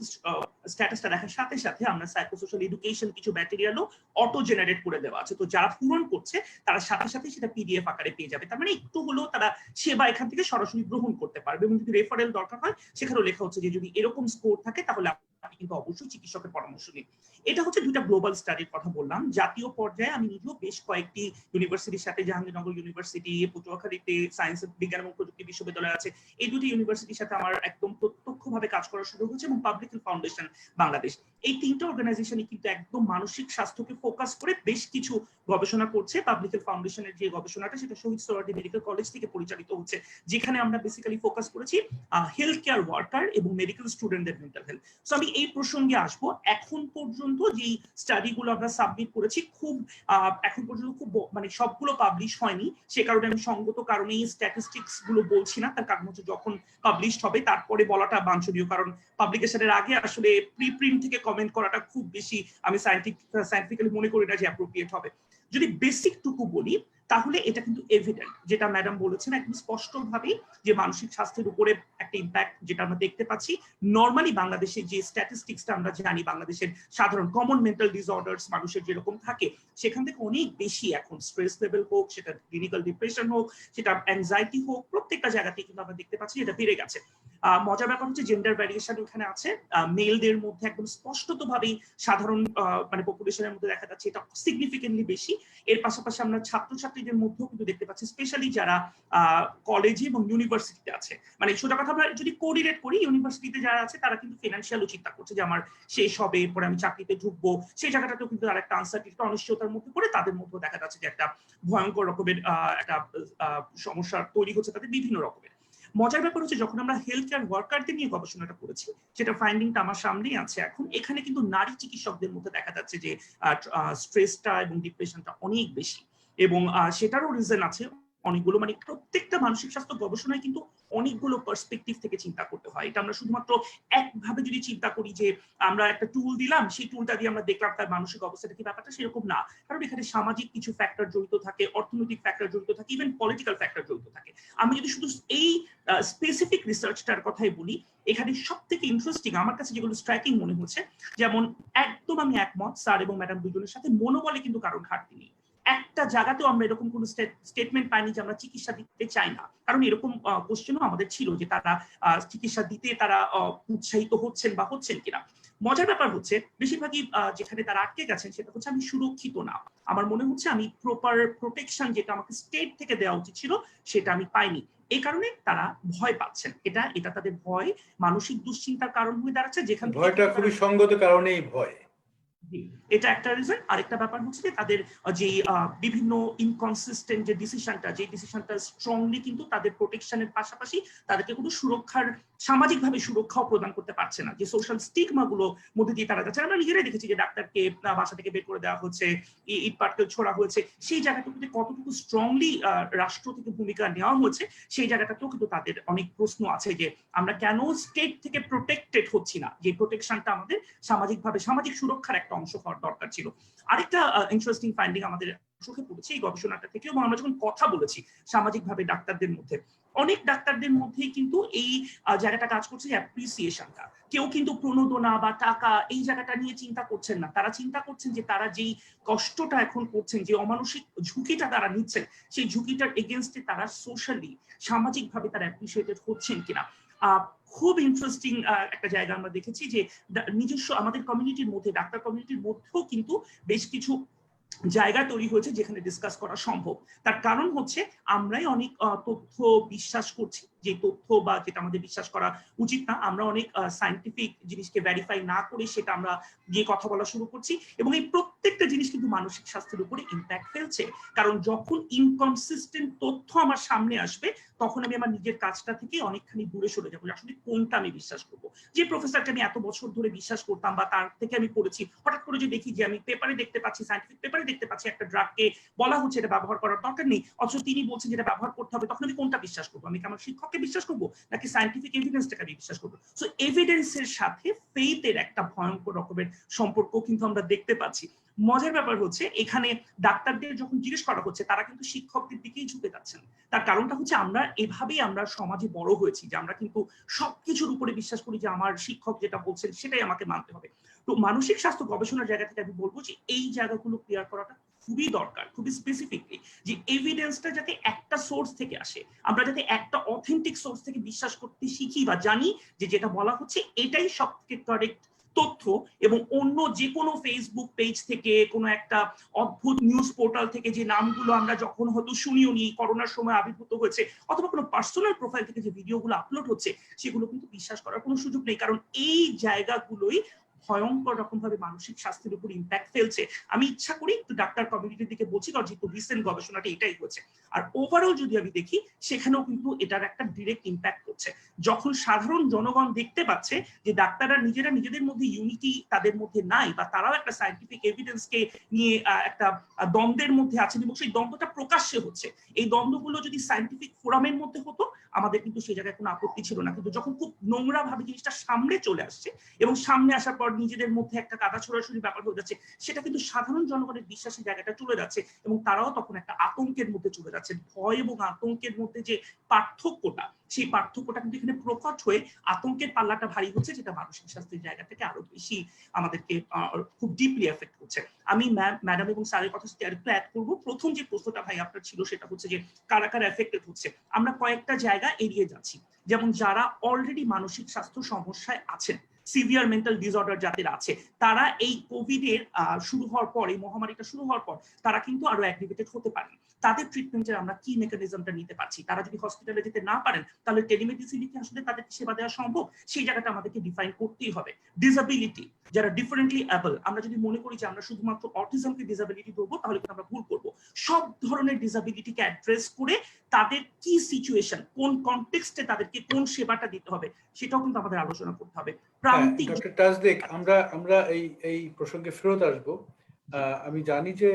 স্ট্যাটাসটা দেখার সাথে সাথে আমরা সাইকোসোশ্যাল এডুকেশন কিছু ম্যাটেরিয়ালও অটো জেনারেট করে দেওয়া আছে। তো যারা পূরণ করছে তারা সাথে সাথে সেটা পিডিএফ আকারে পেয়ে যাবে। তার মানে একটু হলেও তারা সেবা এখান থেকে সরাসরি গ্রহণ করতে পারবে, এবং যদি রেফারেল দরকার হয় সেখানেও লেখা হচ্ছে যে যদি এরকম স্কোর থাকে তাহলে আপনি কিন্তু অবশ্যই চিকিৎসকের পরামর্শ নিন। এটা হচ্ছে 2টা গ্লোবাল স্টাডির কথা বললাম। জাতীয় পর্যায়ে আমি নিজেও বেশ কয়েকটি ইউনিভার্সিটির সাথে, জাহাঙ্গীরনগর ইউনিভার্সিটি, পটুয়াখালীতে সায়েন্স বিজ্ঞান এবং প্রযুক্তি বিশ্ববিদ্যালয় আছে, এই 2টি ইউনিভার্সিটির সাথে আমার একদম প্রত্যক্ষভাবে কাজ করার সুযোগ হচ্ছে, এবং পাবলিক হেলথ ফাউন্ডেশন বাংলাদেশ, এই 3টা অর্গানাইজেশনই কিন্তু একদম মানসিক স্বাস্থ্যকে ফোকাস করে বেশ কিছু গবেষণা করছে। পাবলিক হেলথ ফাউন্ডেশনের যে গবেষণাটা সেটা শহীদ সোহরাওয়ার্দী মেডিকেল কলেজ থেকে পরিচালিত হচ্ছে, যেখানে আমরা বেসিক্যালি ফোকাস করেছি হেলথ কেয়ার ওয়ার্কার এবং মেডিকেল স্টুডেন্টদের মেন্টাল হেলথ। সো আমি এই প্রসঙ্গে আসবো। এখন পর্যন্ত যেই স্টাডিগুলো আমরা সাবমিট করেছি এখন পর্যন্ত খুব মানে সবগুলো পাবলিশ হয়নি, সে কারণে আমি সঙ্গত কারণে এই স্ট্যাটিস্টিক্স গুলো বলছি না। তার কারণ হচ্ছে যখন পাবলিশ হবে তারপরে বলাটা বাঞ্ছনীয়, কারণ পাবলিকেশনের আগে আসলে প্রিপ্রিন্ট থেকে কমেন্ট করাটা খুব বেশি আমি সায়েন্টিফিক্যালি মনে করি না যে অ্যাপ্রোপ্রিয়েট হবে। যদি বেসিক টুকু বলি তাহলে এটা কিন্তু এভিডেন্ট, যেটা ম্যাডাম বলেছেন একদম স্পষ্টভাবেই, যে মানসিক স্বাস্থ্যের উপরে একটা ইম্প্যাক্ট যেটা আমরা দেখতে পাচ্ছি। নর্মালি বাংলাদেশে যে স্ট্যাটিস্টিক্সটা আমরা জানি, বাংলাদেশের সাধারণ কমন মেন্টাল ডিসঅর্ডার্স মানুষের যেরকম থাকে, সেখান থেকে অনেক বেশি এখন স্ট্রেস লেভেল হোক, সেটা ক্লিনিক্যাল ডিপ্রেশন হোক, সেটা অ্যাংজাইটি হোক, প্রত্যেকটা জায়গাতেই কিন্তু আমরা দেখতে পাচ্ছি এটা বেড়ে গেছে। মজার ব্যাপার হচ্ছে জেন্ডার ভ্যারিয়েশন ওখানে আছে। মেলদের মধ্যে একদম স্পষ্টতভাবেই সাধারণ মানে পপুলেশনের মধ্যে দেখা যাচ্ছে এটা সিগনিফিকেন্টলি বেশি। এর পাশাপাশি আমরা ছাত্রছাত্রী ছাত্রছাত্রীদের মধ্যেও কিন্তু দেখতে পাচ্ছি, স্পেশালি যারা কলেজে এবং ইউনিভার্সিটিতে আছে, মানে সোজা কথা আমরা যদি কোরিলেট করি, ইউনিভার্সিটিতে যারা আছে তারা কিন্তু ফিনান্সিয়ালও চিন্তা করছে যে আমার শেষ হবে, এরপরে আমি চাকরিতে ঢুকবো, সেই জায়গাটাতেও কিন্তু তারা একটা আনসার্টিনিটি, অনিশ্চয়তার মধ্যে পড়ে তাদের মধ্যে দেখা যাচ্ছে যে একটা ভয়ঙ্কর রকমের একটা সমস্যা তৈরি হচ্ছে তাদের বিভিন্ন রকমের। মজার ব্যাপার হচ্ছে যখন আমরা হেলথ কেয়ার ওয়ার্কারদের নিয়ে গবেষণাটা করেছি, সেটা ফাইন্ডিংটা আমার সামনেই আছে এখন, এখানে কিন্তু নারী চিকিৎসকদের মধ্যে দেখা যাচ্ছে যে স্ট্রেসটা এবং ডিপ্রেশনটা অনেক বেশি, এবং সেটারও রিজন আছে অনেকগুলো, মানে প্রত্যেকটা মানসিক স্বাস্থ্য গবেষণায় কিন্তু অনেকগুলো পার্সপেক্টিভ থেকে চিন্তা করতে হয়। এটা আমরা শুধুমাত্র একভাবে যদি চিন্তা করি যে আমরা একটা টুল দিলাম, সেই টুলটা দিয়ে আমরা দেখলাম তার মানসিক অবস্থাটা কি, ব্যাপারটা সেরকম না। কারণ এখানে সামাজিক কিছু ফ্যাক্টর জড়িত থাকে, অর্থনৈতিক ফ্যাক্টর জড়িত থাকে, ইভেন পলিটিক্যাল ফ্যাক্টর জড়িত থাকে। আমি যদি শুধু এই স্পেসিফিক রিসার্চটার কথাই বলি, এখানে সব থেকে ইন্টারেস্টিং আমার কাছে যেগুলো স্ট্রাইকিং মনে হচ্ছে, যেমন একদম আমি একমত স্যার এবং ম্যাডাম দুজনের সাথে, মনোবলে কিন্তু কারণ ঘাটতি নেই। একটা জায়গাতেও আমরা এরকম কোনো স্টেটমেন্ট পাইনি যে আমরা চিকিৎসা দিতে চাই না, কারণ এরকম কোশ্চেনও আমাদের ছিল যে তারা চিকিৎসা দিতে তারা উৎসাহিত হচ্ছেন বা হচ্ছেন কিনা। মজার ব্যাপার হচ্ছে বেশিরভাগই যেখানে তারা আটকে গেছেন সেটা হচ্ছে আমি সুরক্ষিত না, আমার মনে হচ্ছে আমি প্রপার প্রোটেকশন যেটা আমাকে স্টেট থেকে দেওয়া উচিত ছিল সেটা আমি পাইনি, এই কারণে তারা ভয় পাচ্ছেন। এটা তাদের ভয় মানসিক দুশ্চিন্তার কারণ হয়ে দাঁড়াচ্ছে, যেখানে ভয়টা খুবই সঙ্গত কারণেই ভয়। এটা একটা রিজন। আরেকটা ব্যাপার হচ্ছে যে তাদের যে বিভিন্ন ইনকনসিস্টেন্ট যে ডিসিশনটা স্ট্রংলি কিন্তু তাদের প্রোটেকশনের পাশাপাশি তাদেরকে কোনো সুরক্ষার, সামাজিকভাবে সুরক্ষাও প্রদান করতে পারছে না, যে সোশ্যাল স্টিগমা গুলো মধ্যে দিয়ে তারা যাচ্ছে। আমরা নিজেরাই দেখেছি যে ডাক্তারকে বাসা থেকে বের করে দেওয়া হচ্ছে, ইট পাটকেল ছোড়া হয়েছে, সেই জায়গাটুকুতে কতটুকু স্ট্রংলি রাষ্ট্র থেকে ভূমিকা নেওয়া হয়েছে সেই জায়গাটাতেও কিন্তু তাদের অনেক প্রশ্ন আছে যে আমরা কেন স্টেট থেকে প্রোটেক্টেড হচ্ছি না, যে প্রোটেকশনটা আমাদের সামাজিকভাবে সামাজিক সুরক্ষার একটা অংশ হওয়ার দরকার ছিল। আরেকটা ইন্টারেস্টিং ফাইন্ডিং আমাদের চোখে পড়েছে এই গবেষণাটা থেকে, এবং আমরা যখন কথা বলেছি সামাজিকভাবে ডাক্তারদের মধ্যে, অনেক ডাক্তারদের মধ্যেই কিন্তু এই জায়গাটা কাজ করছে, অ্যাপ্রিসিয়েশনটা। কেউ কিন্তু প্রণোদনা বা টাকা এই জায়গাটা নিয়ে চিন্তা করছেন না, তারা চিন্তা করছেন যে তারা যেই কষ্টটা এখন করছেন, যে অমানসিক ঝুঁকিটা তারা নিচ্ছেন, সেই ঝুঁকিটার এগেনস্টে তারা সোশ্যালি সামাজিকভাবে তারা অ্যাপ্রিসিয়েটেড হচ্ছেন কিনা। খুব ইন্টারেস্টিং একটা জায়গা আমরা দেখেছি যে নিজস্ব আমাদের কমিউনিটির মধ্যে, ডাক্তার কমিউনিটির মধ্যেও কিন্তু বেশ কিছু জায়গা তৈরি হয়েছে যেখানে ডিসকাস করা সম্ভব। তার কারণ হচ্ছে আমরাই অনেক তথ্য বিশ্বাস করছি, যে তথ্য বা যেটা আমাদের বিশ্বাস করা উচিত না, আমরা অনেক সায়েন্টিফিক জিনিসকে ভেরিফাই না করে সেটা আমরা গিয়ে কথা বলা শুরু করছি, এবং এই প্রত্যেকটা জিনিস কিন্তু মানসিক স্বাস্থ্যের উপরে ইম্প্যাক্ট ফেলছে। কারণ যখন ইনকনসিস্টেন্ট তথ্য আমার সামনে আসবে তখন আমি আমার নিজের কাজটা থেকে অনেকখানি দূরে সরে যাবো, আসলে কোনটা আমি বিশ্বাস করবো। যে প্রফেসরকে আমি এত বছর ধরে বিশ্বাস করতাম বা তার থেকে আমি পড়েছি, হঠাৎ করে যে দেখি যে আমি পেপারে দেখতে পাচ্ছি, সায়েন্টিফিক পেপারে দেখতে পাচ্ছি একটা ড্রাগকে বলা হচ্ছে এটা ব্যবহার করার দরকার নেই, অথচ তিনি বলছেন যেটা ব্যবহার করতে হবে, তখন আমি কোনটা বিশ্বাস করবো? আমি কি আমার শিক্ষককে বিশ্বাস করবো নাকি সায়েন্টিফিক এভিডেন্সটাকে আমি বিশ্বাস করবো? সো এভিডেন্সের সাথে ফেইথের একটা ভয়ঙ্কর রকমের সম্পর্ক কিন্তু আমরা দেখতে পাচ্ছি। মজার ব্যাপার হচ্ছে এখানে ডাক্তারদের যখন জিজ্ঞেস করা হচ্ছে তারা কিন্তু শিক্ষকদের দিকেই ঝুঁকে যাচ্ছেন। তার কারণটা হচ্ছে আমরা এভাবেই আমরা সমাজে বড় হয়েছি, যে আমরা কিন্তু সবকিছুর উপরে বিশ্বাস করি যে আমার শিক্ষক যেটা বলছেন সেটাই আমাকে মানতে হবে। তো মানসিক স্বাস্থ্য গবেষণার জায়গা থেকে আমি বলবো যে এই জায়গাগুলো ক্লিয়ার করাটা খুবই দরকার, খুবই স্পেসিফিকলি, যে এভিডেন্সটা যাতে একটা সোর্স থেকে আসে, আমরা যাতে একটা অথেন্টিক সোর্স থেকে বিশ্বাস করতে শিখি বা জানি যে যেটা বলা হচ্ছে এটাই সবথেকে কারেক্ট তথ্য, এবং অন্য যে কোনো ফেসবুক পেজ থেকে, কোনো একটা অদ্ভুত নিউজ পোর্টাল থেকে যে নামগুলো আমরা যখন হয়তো শুনিও নি, করোনার সময় আবির্ভূত হয়েছে, অথবা কোনো পার্সোনাল প্রোফাইল থেকে যে ভিডিওগুলো আপলোড হচ্ছে সেগুলো কিন্তু বিশ্বাস করার কোনো সুযোগ নেই, কারণ এই জায়গাগুলোই ভয়ঙ্কর রকম ভাবে মানসিক স্বাস্থ্যের উপর ইম্প্যাক্ট ফেলছে। আমি ইচ্ছা করি একটু ডাক্তার কমিউনিটির দিকে বলছি, কারণ যেহেতু রিসেন্ট গবেষণাটা এটাই হচ্ছে। আর ওভারঅল যদি আমি দেখি সেখানেও কিন্তু এটার একটা ডিরেক্ট ইম্প্যাক্ট হচ্ছে। যখন সাধারণ জনগণ দেখতে পাচ্ছে যে ডাক্তাররা নিজেরা নিজেদের মধ্যে ইউনিটি তাদের মধ্যে নাই, বা তারাও একটা সায়েন্টিফিক এভিডেন্সকে নিয়ে একটা দ্বন্দ্বের মধ্যে আছেন, এবং সেই দ্বন্দ্বটা প্রকাশ্যে হচ্ছে, এই দ্বন্দ্বগুলো যদি সায়েন্টিফিক ফোরামের মধ্যে হতো আমাদের কিন্তু সেই জায়গায় কোনো আপত্তি ছিল না, কিন্তু যখন খুব নোংরা ভাবে জিনিসটা সামনে চলে আসছে এবং সামনে আসার পর নিজেদের মধ্যে একটা কাদা ছোড়াছুড়ি ব্যাপার হয়ে যাচ্ছে, সেটা কিন্তু সাধারণ জনগণের বিশ্বাসের জায়গাটা চলে যাচ্ছে, এবং তারাও তখন একটা আতঙ্কের মধ্যে চলে যাচ্ছে। ভয় এবং আতঙ্কের মধ্যে যে পার্থক্যটা, সেই পার্থক্যটা কিন্তু এখানে প্রকট হয়ে আতঙ্কের পাল্লাটা ভারী হচ্ছে, যেটা মানসিক স্বাস্থ্যের জায়গা থেকে আরো বেশি আমাদেরকে খুব ডিপলি এফেক্ট করছে। আমি ম্যাডাম এবং স্যারের কথা সাথে আরেকটু অ্যাড করবো। প্রথম যে প্রশ্নটা ভাই আপনার ছিল সেটা হচ্ছে যে কারা কারা এফেক্টেড হচ্ছে। আমরা কয়েকটা জায়গা এড়িয়ে যাচ্ছি, যেমন যারা অলরেডি মানসিক স্বাস্থ্য সমস্যায় আছেন, সিভিয়ার মেন্টাল ডিসঅর্ডার যাদের আছে, তারা এই কোভিডের শুরু হওয়ার পর, এই মহামারীটা শুরু হওয়ার পর তারা কিন্তু আরো অ্যাক্টিভেটেড হতে পারেন। তাদের ট্রিটমেন্টের আমরা কি মেকানিজমটা নিতে পারছি? তারা যদি হসপিটালে যেতে না পারেন, তাহলে টেলিমেডিসিনে কি আসলে তাদের সেবা দেওয়া সম্ভব? সেই জায়গাটা আমাদেরকে ডিফাইন করতেই হবে। ডিসেবিলিটি, যারা ডিফারেন্টলি অ্যাবল, আমরা যদি মনে করি যে আমরা শুধুমাত্র অটিজমকে ডিসেবিলিটি ধরবো, তাহলে কিন্তু আমরা ভুল করবো। সব ধরনের ডিসেবিলিটিকে অ্যাড্রেস করে তাদের কি সিচুয়েশন, কোন কনটেক্সটে তাদেরকে কোন সেবাটা দিতে হবে, সেটাও কিন্তু আমাদের আলোচনা করতে হবে। প্রান্তিক ডক্টর তাজদিক, আমরা এই প্রসঙ্গে ফেরত আসবো। আমি জানি যে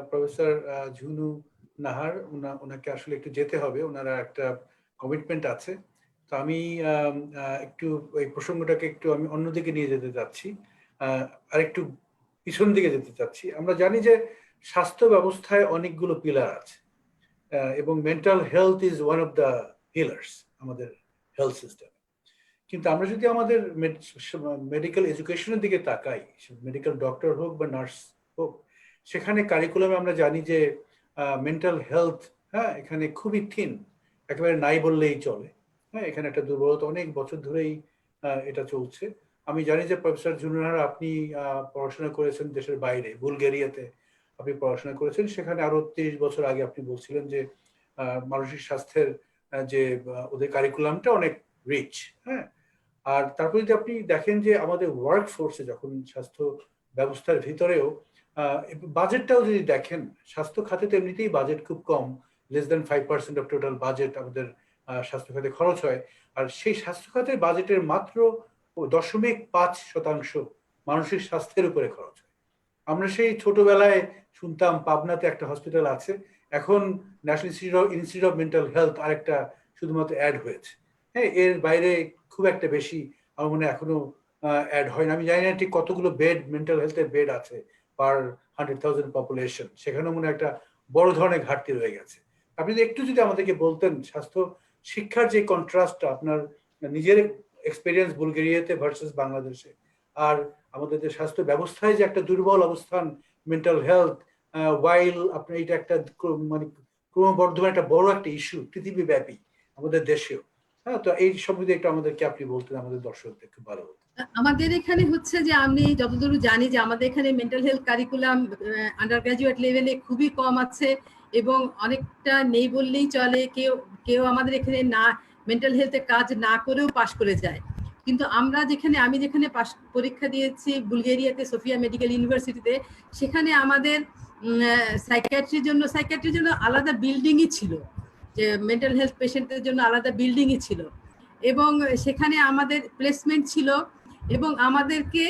প্রফেসর ঝুনু নাহার ওনাকে আসলে একটু যেতে হবে, ওনারা একটা কমিটমেন্ট আছে। তো আমি একটু এই প্রসঙ্গটাকে একটু আমি অন্যদিকে নিয়ে যেতে চাচ্ছি, আর একটু পিছন দিকে যেতে চাচ্ছি। আমরা জানি যে স্বাস্থ্য ব্যবস্থায় অনেকগুলো পিলার আছে, এবং mental health is one of the pillars আমাদের হেলথ সিস্টেম। কিন্তু আমরা যদি আমাদের মেডিকেল এডুকেশনের দিকে তাকাই, মেডিকেল ডক্টর হোক বা নার্স হোক, সেখানে কারিকুলামে আমরা জানি যে মেন্টাল হেলথ, এখানে খুবই থিন, একেবারে নাই বললেই চলে। এখানে একটা দুর্বলতা অনেক বছর ধরেই এটা চলছে। আমি জানি যে প্রফেসর জুনিয়র, আপনি পড়াশোনা করেছেন দেশের বাইরে, বুলগেরিয়াতে আপনি পড়াশোনা করেছেন। সেখানে আরো 30 বছর আগে আপনি বলছিলেন যে মানসিক স্বাস্থ্যের যে ওদের কারিকুলামটা অনেক রিচ। আর তারপরে যদি আপনি দেখেন যে আমাদের ওয়ার্ক ফোর্সে যখন স্বাস্থ্য ব্যবস্থার ভিতরেও বাজেটটাও যদি দেখেন, স্বাস্থ্য খাতে তো এমনিতেই বাজেট খুব কম, less than 5% of total budget আমাদের স্বাস্থ্য খাতে খরচ হয়। আর সেই স্বাস্থ্য খাতের বাজেটের মাত্র 0.5% মানসিক স্বাস্থ্যের উপরে খরচ হয়। আমরা সেই ছোটবেলায় শুনতাম পাবনাতে একটা হসপিটাল আছে, এখন national institute of mental health আরেকটা শুধুমাত্র অ্যাড হয়েছে। এর বাইরে খুব একটা বেশি আমার মনে এখনো অ্যাড হয় না। আমি জানি না ঠিক কতগুলো বেড, মেন্টাল হেলথের বেড আছে পার 100,000 পপুলেশন, সেখানেও মনে একটা বড় ধরনের ঘাটতি রয়ে গেছে। আপনি একটু যদি আমাদেরকে বলতেন স্বাস্থ্য শিক্ষার যে কন্ট্রাস্টটা, আপনার নিজের এক্সপেরিয়েন্স বুলগেরিয়াতে ভার্সেস বাংলাদেশে, আর আমাদের যে স্বাস্থ্য ব্যবস্থায় যে একটা দুর্বল অবস্থান মেন্টাল হেলথ, ওয়াইল আপনার এটা একটা মানে ক্রমবর্ধমান একটা বড় একটা ইস্যু পৃথিবীব্যাপী, আমাদের দেশেও। তো এই সম্বন্ধে একটু আমাদেরকে আপনি বলতেন, আমাদের দর্শকদের খুব ভালো হতো। আমাদের এখানে হচ্ছে যে আমি যতদূর জানি যে আমাদের এখানে mental health curriculum under graduate লেভেলে খুবই কম আছে, এবং অনেকটা নেই বললেই চলে। কেউ আমাদের এখানে না মেন্টাল হেলথে কাজ না করেও পাশ করে যায়। কিন্তু আমি যেখানে পাশ পরীক্ষা দিয়েছি বুলগেরিয়াতে, সোফিয়া মেডিকেল ইউনিভার্সিটিতে, সেখানে আমাদের সাইকিয়াট্রির জন্য আলাদা বিল্ডিংই ছিল, যে মেন্টাল হেলথ পেশেন্টদের জন্য আলাদা বিল্ডিংই ছিল, এবং সেখানে আমাদের প্লেসমেন্ট ছিল, এবং আমাদেরকে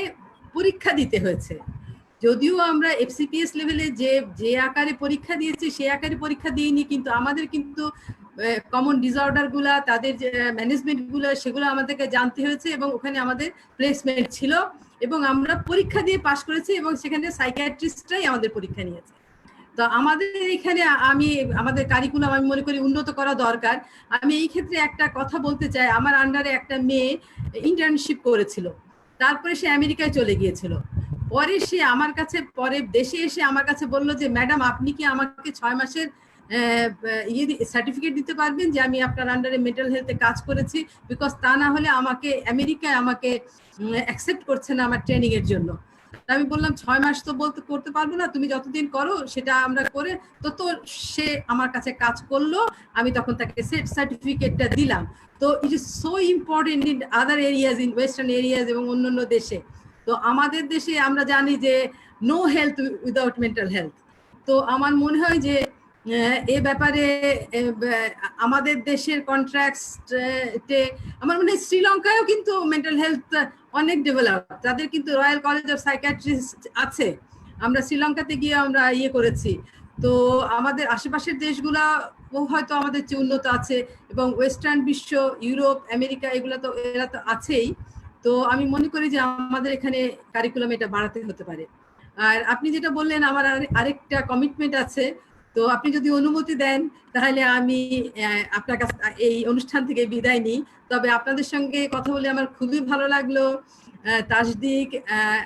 পরীক্ষা দিতে হয়েছে। যদিও আমরা এফসিপিএস লেভেলে যে আকারে পরীক্ষা দিয়েছি সে আকারে পরীক্ষা দিইনি, কিন্তু আমাদের কিন্তু কমন ডিসঅর্ডার গুলা, তাদের যে ম্যানেজমেন্ট গুলো, সেগুলো আমাদেরকে জানতে হয়েছে, এবং ওখানে আমাদের প্লেসমেন্ট ছিল, এবং আমরা পরীক্ষা দিয়ে পাশ করেছি, এবং সেখানে সাইকিয়াট্রিস্টরাই আমাদের পরীক্ষা নিয়েছে। তো আমাদের এখানে আমাদের কারিকুলাম আমি মনে করি উন্নত করা দরকার। আমি এই ক্ষেত্রে একটা কথা বলতে চাই। আমার আন্ডারে একটা মেয়ে ইন্টার্নশিপ করেছিল, তারপরে সে আমেরিকায় চলে গিয়েছিল। পরে সে আমার কাছে, পরে দেশে এসে আমার কাছে বললো যে ম্যাডাম, আপনি কি আমাকে 6 মাসের সার্টিফিকেট দিতে পারবেন যে আমি আপনার আন্ডারে মেন্টাল হেলথে কাজ করেছি, বিকজ তা না হলে আমেরিকায় আমাকে অ্যাকসেপ্ট করছে না আমার ট্রেনিং এর জন্য। আমি বললাম 6 মাস তো করতে পারবো না, তুমি যতদিন করো সেটা আমরা করে। তো সে আমার কাছে কাজ করলো, আমি তখন তাকে সার্টিফিকেটটা দিলাম। তো it is so important in other areas, in western areas এবং অন্যান্য দেশে। তো আমাদের দেশে আমরা জানি যে no health without mental health. তো আমার মনে হয় যে এ ব্যাপারে আমাদের দেশের কন্ট্রাক্টে আমার মনে হয় শ্রীলঙ্কায়ও কিন্তু মেন্টাল হেলথ অনেক ডেভেলপ, তাদের কিন্তু রয়্যাল কলেজ অফ সাইকিয়াট্রিস্ট আছে। আমরা শ্রীলঙ্কাতে গিয়ে আমরা করেছি। তো আমাদের আশেপাশের দেশগুলা হয়তো আমাদের চেয়ে উন্নত আছে, এবং ওয়েস্টার্ন বিশ্ব, ইউরোপ, আমেরিকা, এগুলো তো এরা তো আছেই। তো আমি মনে করি যে আমাদের এখানে কারিকুলাম এটা বাড়াতে হতে পারে। আর আপনি যেটা বললেন, আমার আরেকটা কমিটমেন্ট আছে। তো আপনি যদি অনুমতি দেন তাহলে আমি আপনার কাছে এই অনুষ্ঠান থেকে বিদায় নিই। তবে আপনাদের সঙ্গে কথা বলে আমার খুবই ভালো লাগলো। তাসদিক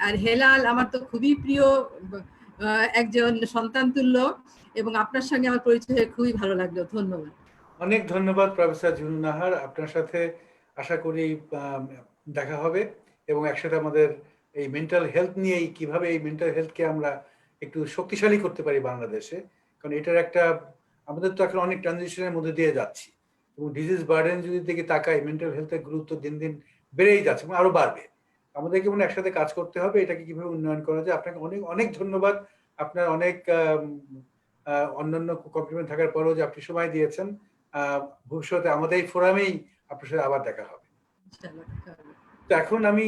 আর হেলাল আমার তো খুবই প্রিয় একজন সন্তান তুল্য, এবং আপনার সঙ্গে আমার পরিচয় হয়ে খুবই ভালো লাগলো। ধন্যবাদ। অনেক ধন্যবাদ প্রফেসর ঝুনু নাহার, আপনার সাথে আশা করি দেখা হবে এবং একসাথে আমাদের এই মেন্টাল হেলথ নিয়েই কিভাবে এই মেন্টাল হেলথকে আমরা একটু শক্তিশালী করতে পারি বাংলাদেশে। কারণ এটার একটা, আমাদের তো এখন অনেক ট্রানজিশনের মধ্যে দিয়ে যাচ্ছি এবং ডিজিজ বার্ডেন যদি দিকে তাকাই, মেন্টাল হেলথের গুরুত্ব দিন দিন বেড়েই যাচ্ছে এবং আরো বাড়বে। আমাদেরকে মনে একসাথে কাজ করতে হবে, এটাকে কিভাবে উন্নয়ন করা যায়। আপনাকে অনেক অনেক ধন্যবাদ। আপনার অনেক অন্যান্য কমপ্লিমেন্ট থাকার পরেও যে আপনি সময় দিয়েছেন। ভবিষ্যতে আমাদের এই ফোরামেই আপনার সাথে আবার দেখা হবে। তো এখন আমি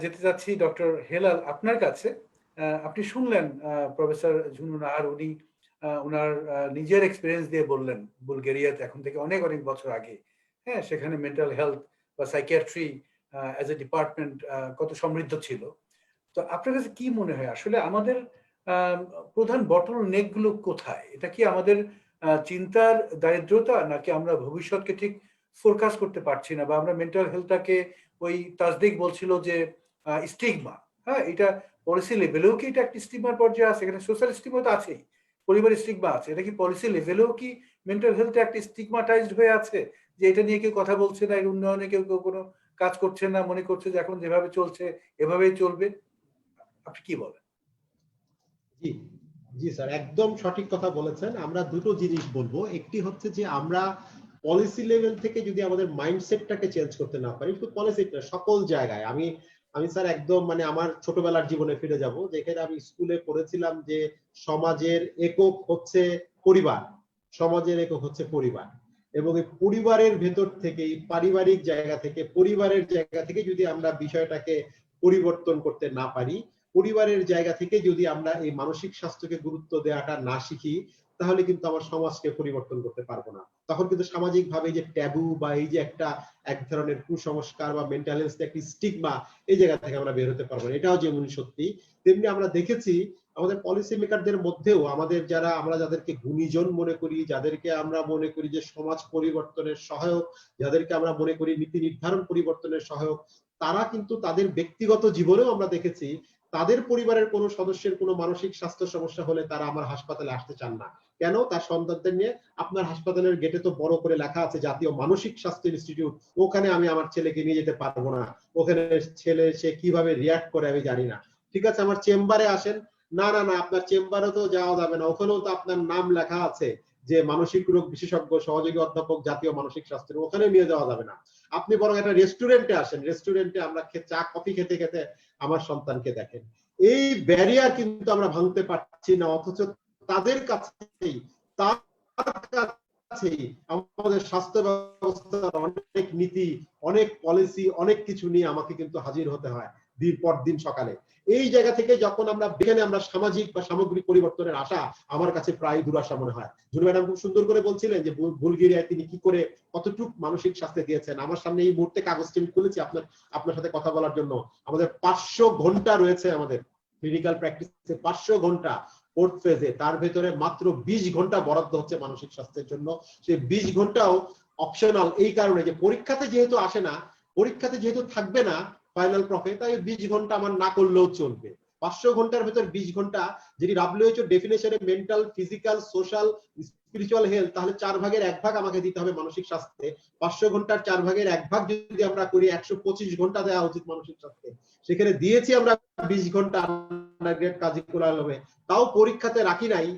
যেতে যাচ্ছি ডক্টর হেলাল আপনার কাছে। আপনি শুনলেন প্রফেসর ঝুনু নাহার, উনি ওনার নিজের এক্সপিরিয়েন্স দিয়ে বললেন বুলগেরিয়াতে এখন থেকে অনেক অনেক বছর আগে, হ্যাঁ, সেখানে মেন্টাল হেলথ বা সাইকিয়াট্রি অ্যাজ এ ডিপার্টমেন্ট কত সমৃদ্ধ ছিল। তো আপনার কাছে কি মনে হয় আসলে আমাদের প্রধান বটল নেক গুলো কোথায়? এটা কি আমাদের চিন্তার দারিদ্রতা, নাকি আমরা ভবিষ্যৎকে ঠিক ফোরকাস্ট করতে পারছি না, বা আমরা মেন্টাল হেলথটাকে ওই তাসদিক বলছিল যে স্টিগমা, হ্যাঁ, এটা পলিসি লেভেলেও কি এটা একটা স্টিগমার পর্যায়ে আছে? এখানে সোশ্যাল স্টিগমা তো আছেই, পরিবারের স্টিগমা আছে, এটা কি পলিসি লেভেলেও কি মেন্টাল হেলথ একটা স্টিগমাটাইজড হয়ে আছে যে এটা নিয়ে কেউ কথা বলছে না, এর উন্নয়নে কেউ কেউ কোনো কাজ করছে না, মনে করছে যে এখন যেভাবে চলছে এভাবেই চলবে? আপনি কি বলেন? জি জি স্যার, একদম সঠিক কথা বলেছেন। আমরা দুটো জিনিস বলবো। একটি হচ্ছে যে আমরা পলিসি লেভেল থেকে যদি আমাদের মাইন্ডসেটটাকে চেঞ্জ করতে না পারি, শুধু পলিসি না, সকল জায়গায়। আমি আমি স্যার একদম মানে আমার ছোটবেলার জীবনে ফিরে যাব, যেখানে আমি স্কুলে পড়েছিলাম যে সমাজের একক হচ্ছে পরিবার, সমাজের একক হচ্ছে পরিবার। এবং এই পরিবারের ভেতর থেকে, পারিবারিক জায়গা থেকে, পরিবারের জায়গা থেকে যদি আমরা বিষয়টাকে পরিবর্তন করতে না পারি, পরিবারের জায়গা থেকে যদি আমরা এই মানসিক স্বাস্থ্যকে গুরুত্ব দেওয়াটা না শিখি, তাহলে কিন্তু আমার সমাজকে পরিবর্তন করতে পারবো না। তখন কিন্তু সামাজিক ভাবে যে ট্যাবু বা এই যে একটা এক ধরনের কুসংস্কার বা মেন্টাল হেলথ একটি স্টিগমা, এই জায়গা থেকে আমরা বের হতে পারবো না। এটাও যেমন সত্যি, তেমনি আমরা দেখেছি আমাদের পলিসি মেকারদের মধ্যেও আমাদের যারা, আমরা যাদেরকে গুণীজন মনে করি, যাদেরকে আমরা মনে করি যে সমাজ পরিবর্তনের সহায়ক, যাদেরকে আমরা মনে করি নীতি নির্ধারণ পরিবর্তনের সহায়ক, তারা কিন্তু তাদের ব্যক্তিগত জীবনেও আমরা দেখেছি তাদের পরিবারের কোনো সদস্যের কোনো মানসিক স্বাস্থ্য সমস্যা হলে তারা আমার হাসপাতালে আসতে চান না। কেন? তার সন্তানদের নিয়ে আপনার হাসপাতালের গেটে তো বড় করে লেখা আছে জাতীয় মানসিক স্বাস্থ্য ইনস্টিটিউট, ওখানে আমি আমার ছেলেকে নিয়ে যেতে পারবো না, ওখানে ছেলে সে কিভাবে রিয়াক্ট করে আমি জানি না। ঠিক আছে, আমার চেম্বারে আসেন, না না না, আপনার চেম্বারে তো যাওয়া যাবে না, ওখানেও তো আপনার নাম লেখা আছে যে মানসিক রোগ বিশেষজ্ঞ সহযোগী অধ্যাপক জাতীয় মানসিক স্বাস্থ্য, ওখানে নিয়ে যাওয়া যাবে না। আপনি বরং একটা রেস্টুরেন্টে আসেন, রেস্টুরেন্টে আমরা চা কফি খেতে খেতে আমার সন্তানকে দেখেন। এই ব্যারিয়ার কিন্তু আমরা ভাঙতে পারছি না, অথচ তাদের কাছেই আমাদের স্বাস্থ্য ব্যবস্থার অনেক নীতি, অনেক পলিসি, অনেক কিছু নিয়ে আমাকে কিন্তু হাজির হতে হয় দিন পর দিন সকালে। এই জায়গা থেকে যখন আমরা এখানে আমরা সামাজিক বা সামগ্রিক পরিবর্তনের আশা আমার কাছে প্রায় দুরাশা মনে হয়। জুনু ম্যাডাম খুব সুন্দর করে বলছিলেন যে বুলগেরিয়ায় তিনি কি করে কতটুক মানসিক স্বাস্থ্য দিয়েছেন। আমার সামনে এই মুহূর্তে কাগজটি আমি খুলেছি আপনার সাথে কথা বলার জন্য। আমাদের 500 ঘন্টা রয়েছে, আমাদের ক্লিনিক্যাল প্র্যাকটিসে 500 ঘন্টা ফোর্থ ফেজে, তার ভেতরে মাত্র 20 ঘন্টা বরাদ্দ হচ্ছে মানসিক স্বাস্থ্যের জন্য। সেই 20 ঘন্টাও অপশনাল, এই কারণে যে পরীক্ষাতে যেহেতু আসে না, পরীক্ষাতে যেহেতু থাকবে না ফাইনাল প্রফে, তাই 20 ঘন্টা আমার না করলেও চলবে। 500 ঘন্টার ভেতর 20 ঘন্টা, যেটি WHO ডেফিনেশনে mental, physical, social, spiritual health, তাহলে 4 ভাগের 1 ভাগ আমাকে দিতে হবে মানসিক স্বাস্থ্যে। 500 ঘন্টার 4 ভাগের 1 ভাগ যদি আমরা করি, 125 ঘন্টা দেওয়া উচিত মানসিক স্বাস্থ্যে। সেখানে দিয়েছি আমরা 20 ঘন্টা আন্ডারগ্রেড কারিকুলামে, তাও পরীক্ষাতে রাখি নাই।